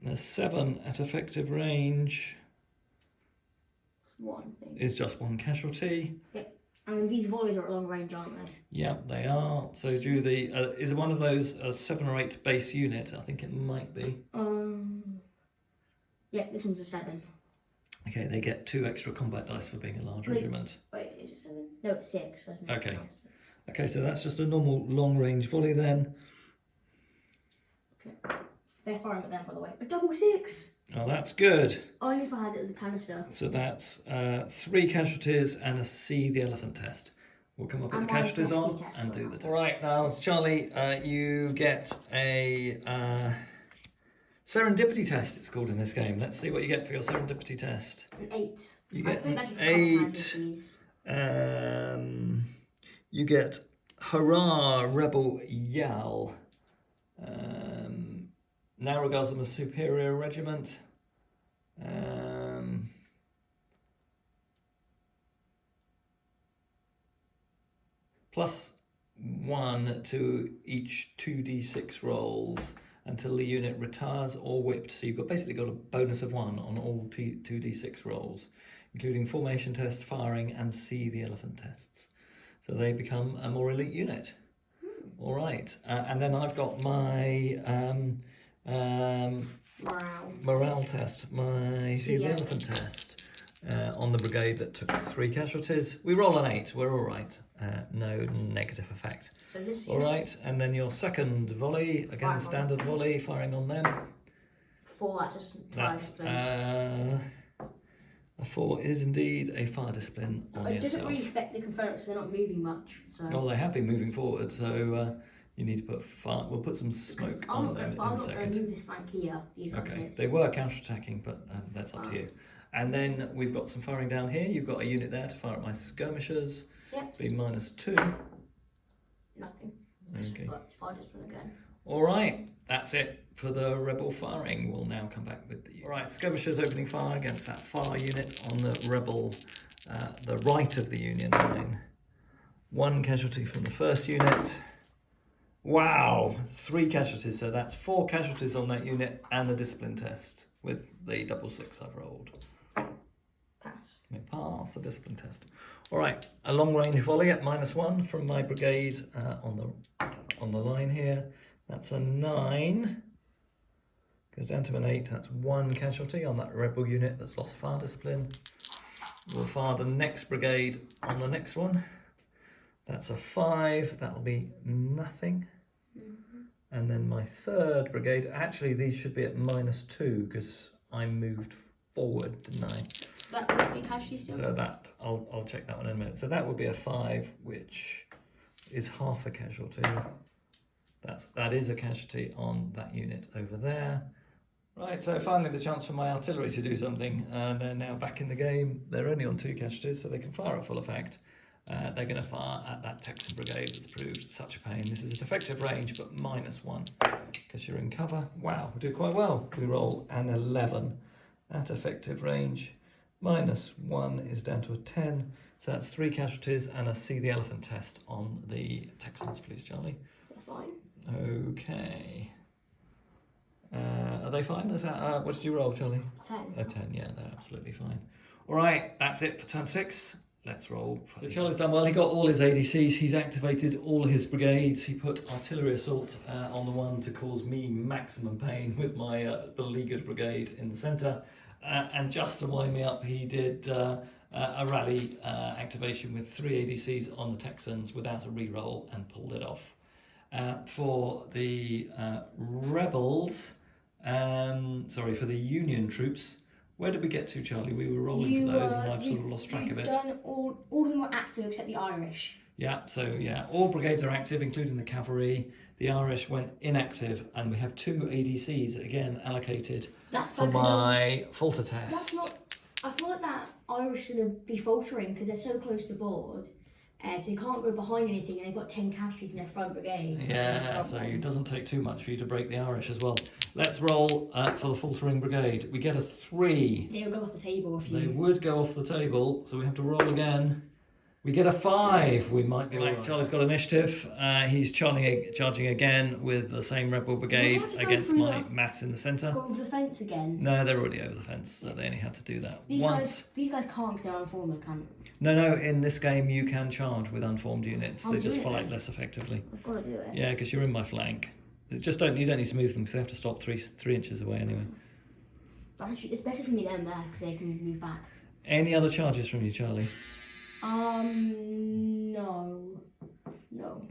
There's 7 at effective range. One thing. Is just 1 casualty. Yep. And these volleys are at long range, aren't they? Yeah, they are. So do is one of those a 7 or 8 base unit? I think it might be. Yeah, this one's a 7. Okay, they get 2 extra combat dice for being a large regiment. Wait, is it 7? No, it's 6. Okay. Okay, so that's just a normal long range volley then. Okay. They're firing at them, by the way. A double 6! Oh, that's good. Only if I had it as a canister. So that's 3 casualties and a see the elephant test. We'll come up with the casualties on and do the test. All right, now, Charlie, you get a serendipity test, it's called in this game. Let's see what you get for your serendipity test. An 8. You get an 8. You get hurrah, rebel yell. now regards them as superior regiment. +1 to each 2d6 rolls until the unit retires or whipped. So you've basically got a bonus of 1 on all 2d6 rolls, including formation test, firing, and see the elephant tests. So they become a more elite unit. All right, and then I've got my morale test, my see the elephant test on the brigade that took 3 casualties. We roll an 8, we're all right. No negative effect. So this all right, and then your second volley, again standard volley, firing on them. 4, that's just fire discipline. A 4 is indeed a fire discipline on yourself. It doesn't really affect the Confederates, they're not moving much. So. Well, they have been moving forward, so you need to put fire. We'll put some smoke on them in a second. I'm not going to move this flank here. These guys here. They were counter-attacking, but that's up to you. And then we've got some firing down here. You've got a unit there to fire at my skirmishers. Yep. Be -2. Nothing. Okay. It's fire discipline again. All right, that's it for the rebel firing. We'll now come back with the... All right, skirmishers opening fire against that far unit on the rebel, the right of the Union line. 1 casualty from the first unit. Wow, 3 casualties, so that's 4 casualties on that unit and a discipline test with the double 6 I've rolled. Pass. Pass the discipline test. All right, a long range volley at -1 from my brigade on the line here. That's a 9. Goes down to an 8. That's 1 casualty on that rebel unit that's lost fire discipline. We'll fire the next brigade on the next one. That's a 5. That'll be nothing. And then my third brigade. Actually, these should be at -2 because I moved forward, didn't I? That would be casualty still. So that I'll check that one in a minute. So that would be a 5, which is half a casualty. That is a casualty on that unit over there. Right, so finally the chance for my artillery to do something. They're now back in the game. They're only on 2 casualties, so they can fire at full effect. They're going to fire at that Texan brigade that's proved such a pain. This is at effective range, but -1 because you're in cover. Wow, we do quite well. We roll an 11 at effective range. -1 is down to a 10. So that's 3 casualties and a see the elephant test on the Texans, please, Charlie. They're fine. Okay. Are they fine? Is that what did you roll, Charlie? 10. A 10, yeah, they're absolutely fine. All right, that's it for turn 6. Let's roll. So Charlie's done well. He got all his ADCs. He's activated all his brigades. He put artillery assault on the one to cause me maximum pain with my beleaguered brigade in the centre. And just to wind me up, he did a rally activation with 3 ADCs on the Texans without a reroll and pulled it off. For the rebels, for the Union troops, where did we get to, Charlie? We were rolling for those, and I've sort of lost track of it. Done all of them were active except the Irish. Yeah, so yeah, all brigades are active, including the cavalry. The Irish went inactive, and we have 2 ADCs again allocated for my falter test. That's not. I thought that Irish are going to be faltering because they're so close to the board. So they can't go behind anything, and they've got 10 casualties in their front brigade. Yeah, so it doesn't take too much for you to break the Irish as well. Let's roll for the faltering brigade. We get a 3. They would go off the table if you... They would go off the table, so we have to roll again. We get a 5. We might be right. Charlie's got initiative. He's charging again with the same rebel brigade against my mass in the centre. Go over the fence again? No, they're already over the fence, so they only had to do that these once. These guys can't because they're unformed, can't. No, in this game you can charge with unformed units. They just fight less effectively. I've got to do it. Yeah, because you're in my flank. You don't need to move them because they have to stop 3 inches away anyway. It's better for me than there because they can move back. Any other charges from you, Charlie? No. No.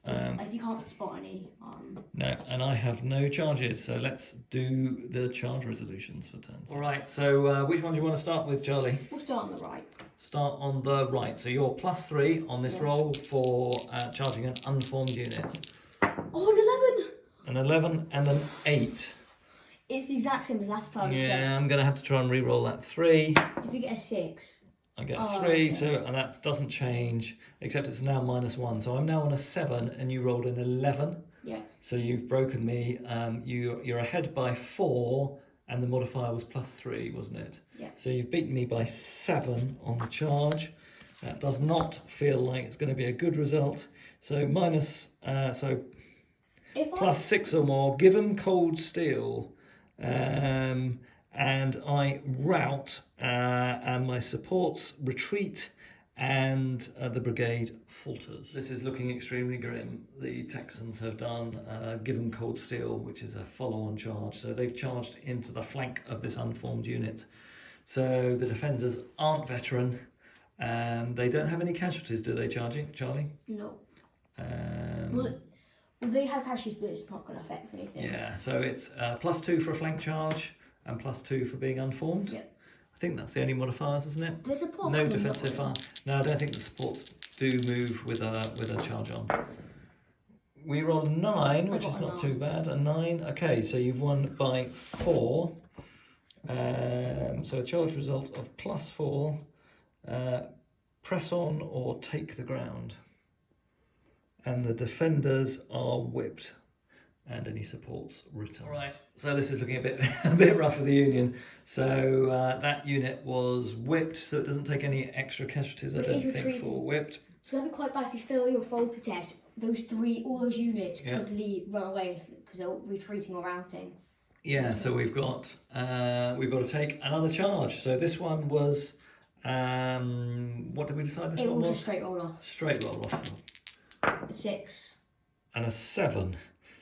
If you can't spot any. No, and I have no charges, so let's do the charge resolutions for turns. All right, so which one do you want to start with, Charlie? We'll start on the right. Start on the right. So you're +3 on this roll for charging an unformed unit. Oh, An 11 and an 8. It's the exact same as last time. Yeah, I'm going to have to try and re-roll that 3. If you get a 6. I get a 3, and that doesn't change, except it's now -1. So I'm now on a 7, and you rolled an 11. Yeah. So you've broken me. You're ahead by 4, and the modifier was +3, wasn't it? Yeah. So you've beaten me by 7 on the charge. That does not feel like it's going to be a good result. So +6 or more. Give them cold steel, and I rout, and my supports retreat, and the brigade falters. This is looking extremely grim. The Texans have done give them cold steel, which is a follow-on charge. So they've charged into the flank of this unformed unit. So the defenders aren't veteran. They don't have any casualties, do they, Charlie? No. Well, they have casualties, but it's not going to affect anything. Yeah, so it's +2 for a flank charge and +2 for being unformed. Yep. I think that's the only modifiers, isn't it? There's support. No defensive fire. No, I don't think the supports do move with a charge on. We roll a 9, which is not too bad. A 9. Okay, so you've won by 4. So a charge result of +4. Press on or take the ground. And the defenders are whipped, and any supports return. All right, so this is looking a bit rough for the Union. So that unit was whipped, so it doesn't take any extra casualties, I don't think, for whipped. So that'd be quite bad if you fail your falter test. All those units could run away because they're retreating or routing. Yeah, so we've got to take another charge. So this one was, what did we decide this one was? It was a straight roll off. Straight roll off. 6. And a 7.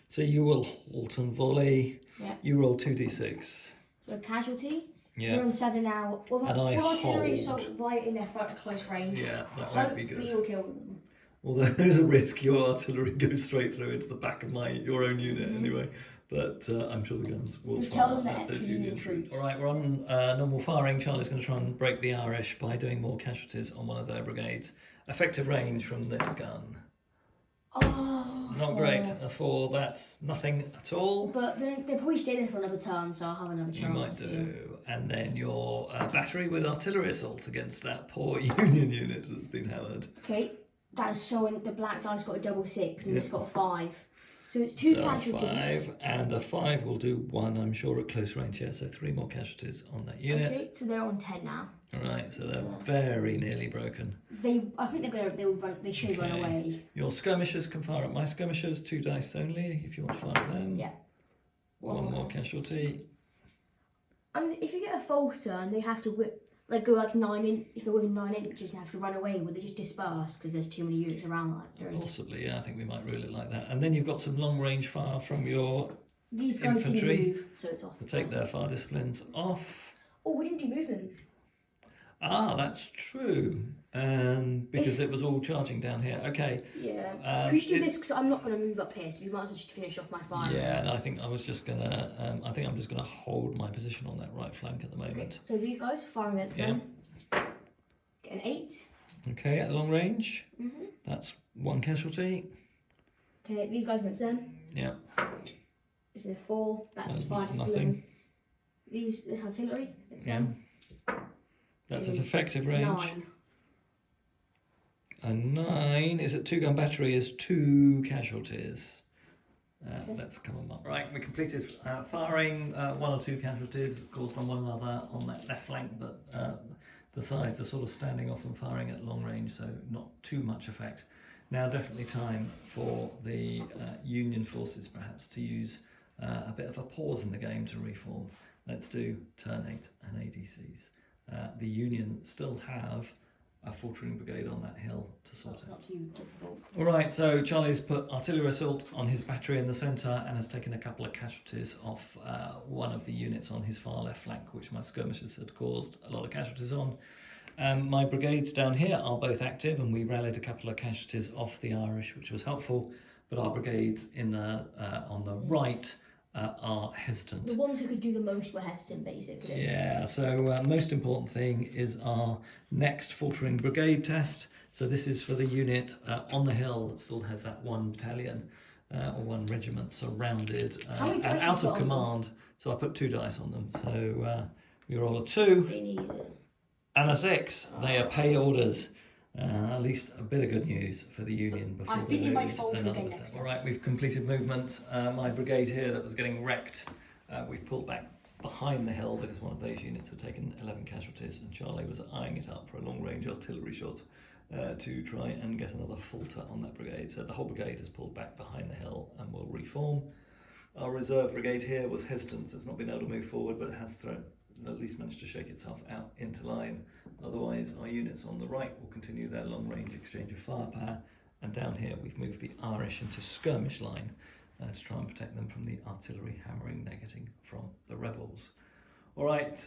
So you will halt and volley. Yeah. You roll 2d6. So casualty. Yeah. So you're on 7 now. With artillery assault right in their front at close range. Yeah, that won't be good. Hopefully you'll kill them. Although there's a risk your artillery goes straight through into the back of your own unit anyway. But I'm sure the guns will fire at those Union troops. All right, we're on normal firing. Charlie's going to try and break the Irish by doing more casualties on one of their brigades. Effective range from this gun. Oh, not great. A 4, that's nothing at all. But they're probably staying there for another turn, so I'll have another chance. You might do. And then your battery with artillery assault against that poor Union unit that's been hammered. Okay, that is showing the black dice got a double 6 and it's got a 5. So it's 2 casualties. 5, and a 5 will do 1, I'm sure, at close range. Yeah, so 3 more casualties on that unit. Okay, so they're on 10 now. All right, so they're very nearly broken. I think they should run away. Your skirmishers can fire at my skirmishers, 2 dice only, if you want to fire at them. Yeah. 1 more casualty. And if you get a falter and they have to go like 9 in, if they're within 9 inches and have to run away, would they just disperse because there's too many units around that? Possibly, yeah. I think we might really like that. And then you've got some long range fire from your These guys infantry. didn't move, so it's off. To take their fire disciplines off. Oh, we didn't do movement. Ah, that's true. Because it was all charging down here. Okay. Yeah. Could you do this because I'm not going to move up here, so you might as well just finish off my fire. Yeah, and I think I was just gonna. I think I'm just gonna hold my position on that right flank at the moment. Okay. So these guys firing against them. Get an 8. Okay, at long range. Mhm. That's 1 casualty. Okay, these guys against them. Yeah. This is a 4. That's just 5. Nothing. This artillery. Yeah. That's at effective range. 9. A 9 is at 2-gun battery is 2 casualties. Let's come on up. Right, we completed firing 1 or 2 casualties, of course, from one another on that left flank, but the sides are sort of standing off and firing at long range, so not too much effect. Now, definitely time for the Union forces perhaps to use a bit of a pause in the game to reform. Let's do turn 8 and ADCs. The Union still have a faltering brigade on that hill to sort out. Not too difficult. All right, so Charlie's put artillery assault on his battery in the centre and has taken a couple of casualties off one of the units on his far left flank, which my skirmishers had caused a lot of casualties on. My brigades down here are both active, and we rallied a couple of casualties off the Irish, which was helpful. But our brigades in the on the right are hesitant. The ones who could do the most were hesitant, basically. Yeah, so most important thing is our next faltering brigade test. So this is for the unit on the hill that still has that 1 battalion or 1 regiment surrounded and out of command. So I put 2 dice on them. So we roll a 2 They need it. and a 6. They are pay orders. At least a bit of good news for the Union before I think they might fold another again attempt. next time. All right, we've completed movement. My brigade here that was getting wrecked, we've pulled back behind the hill because one of those units had taken 11 casualties, and Charlie was eyeing it up for a long-range artillery shot to try and get another falter on that brigade. So the whole brigade has pulled back behind the hill and will reform. Our reserve brigade here was hesitant, so it's not been able to move forward, but it has at least managed to shake itself out into line. Otherwise, our units on the right will continue their long-range exchange of firepower, and down here we've moved the Irish into skirmish line to try and protect them from the artillery hammering they're getting from the rebels. All right,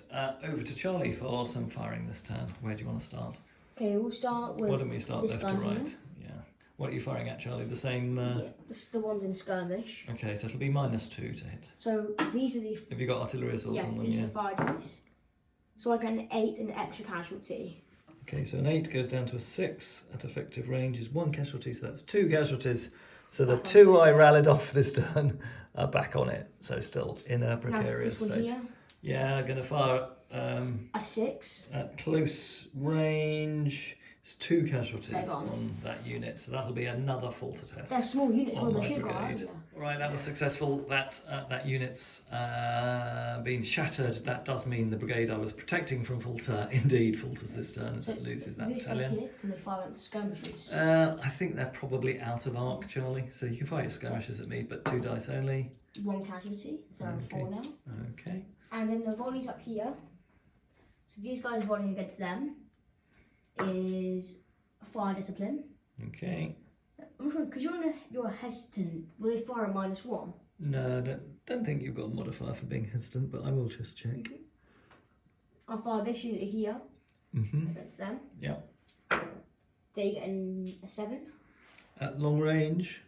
over to Charlie for some firing this turn. Where do you want to start? Okay, we'll start with Why don't we start this left to gun right? here. Yeah. What are you firing at, Charlie? The same? Yeah, the ones in skirmish. Okay, so it'll be -2 to hit. So these are the Have you got artillery assault on them? these Yeah. are fire. So I get an 8 and an extra casualty. Okay, so an 8 goes down to a 6 at effective range is 1 casualty, so that's 2 casualties. So the Back on 2 it. I rallied off this turn are back on it, so still in a Now precarious this one state. here, Yeah, I'm going to fire a 6. at close range. It's 2 casualties They're gone. on that unit, so that'll be another falter test. They're small units, On well they my should go brigade. over. Right, that was successful. That unit's been shattered. That does mean the brigade I was protecting from falter indeed falters this turn as it loses that These guys battalion. here, can they fire at the skirmishes? I think they're probably out of arc, Charlie. So you can fire your skirmishes at me, but 2 dice only. 1 casualty, so I'm Okay. 4 now. Okay. And then the volleys up here. So these guys volleying against them is fire discipline. Okay. I'm sure because you're hesitant. Will they fire a -1? No, don't think you've got a modifier for being hesitant, but I will just check. I'll fire this unit here against them. Yeah. They get a 7. At long range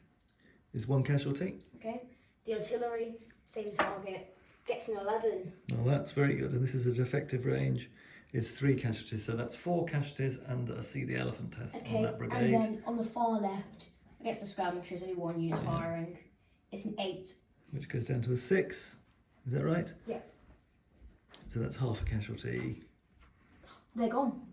is 1 casualty. Okay. The artillery, same target, gets an 11. Oh, that's very good. And this is at effective range is 3 casualties. So that's 4 casualties and a see the elephant test on Okay. that And brigade. then on the far left, against the skirmishers, only 1 unit Yeah. firing. It's an 8. Which goes down to a 6. Is that right? Yeah. So that's half a casualty. They're gone.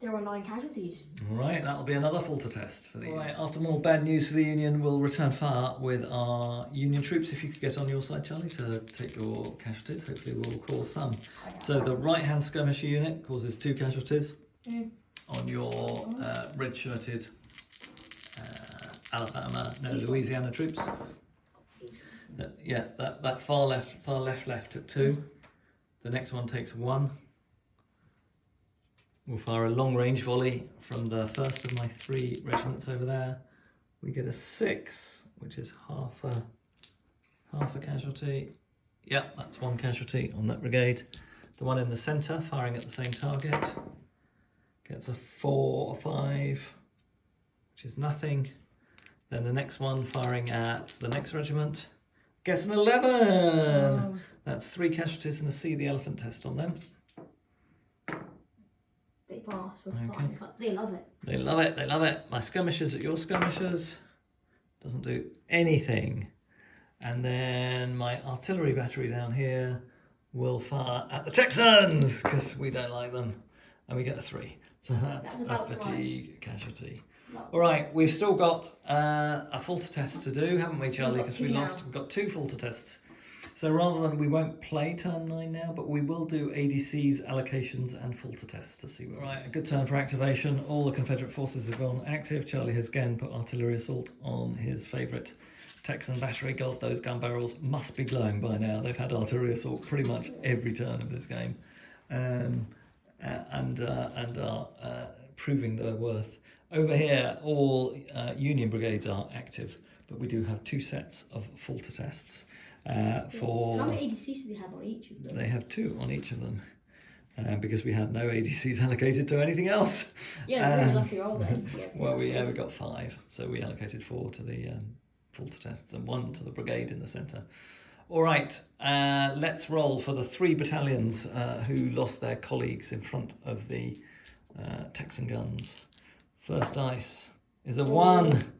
There are 9 casualties. All right, that'll be another falter test for the. All right, after more bad news for the Union, we'll return fire with our Union troops. If you could get on your side, Charlie, to take your casualties, hopefully we'll cause some. So the right-hand skirmisher unit causes 2 casualties on your red-shirted Louisiana troops. That far left took 2. The next one takes 1. We'll fire a long-range volley from the first of my 3 regiments over there. We get a 6, which is half a casualty. Yeah, that's 1 casualty on that brigade. The one in the centre, firing at the same target, gets a 4 or 5, which is nothing. Then the next one, firing at the next regiment, gets an 11. That's 3 casualties and a see the elephant test on them. They pass with Okay. flying cut. They love it. They love it, they love it. My skirmishers at your skirmishers. Doesn't do anything. And then my artillery battery down here will fire at the Texans, because we don't like them. And we get a 3. So that's That's about a right. fatigue casualty. All right, we've still got a falter test to do, haven't we, Charlie? We've got Because 2 we now. lost, we've got 2 falter tests. So rather than, we won't play turn 9 now, but we will do ADCs, allocations and falter tests to see where. Right, a good turn for activation. All the Confederate forces have gone active. Charlie has again put artillery assault on his favourite Texan battery. God, those gun barrels must be glowing by now. They've had artillery assault pretty much every turn of this game, and are proving their worth. Over here, all Union brigades are active, but we do have 2 sets of falter tests. How many ADCs do they have on each of them? They have 2 on each of them, because we had no ADCs allocated to anything else. Yeah, really lucky roll then. Well, we got 5, so we allocated 4 to the falter tests and 1 to the brigade in the centre. All right, let's roll for the 3 battalions who lost their colleagues in front of the Texan guns. First dice is a 1.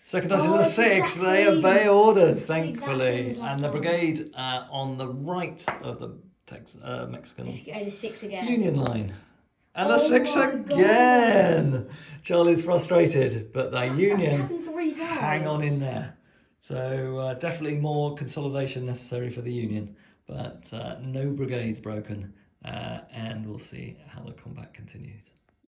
Second dice Oh, is a it's the 6. exact They same. obey orders, the exact same thankfully. as last And the time. brigade on the right of the Mexican If you get a 6 again. Union line And a Oh 6 my again. Charlie's frustrated, but the That's Union happened 3 times. hang on in there. So definitely more consolidation necessary for the Union, but no brigades broken, and we'll see how the combat continues.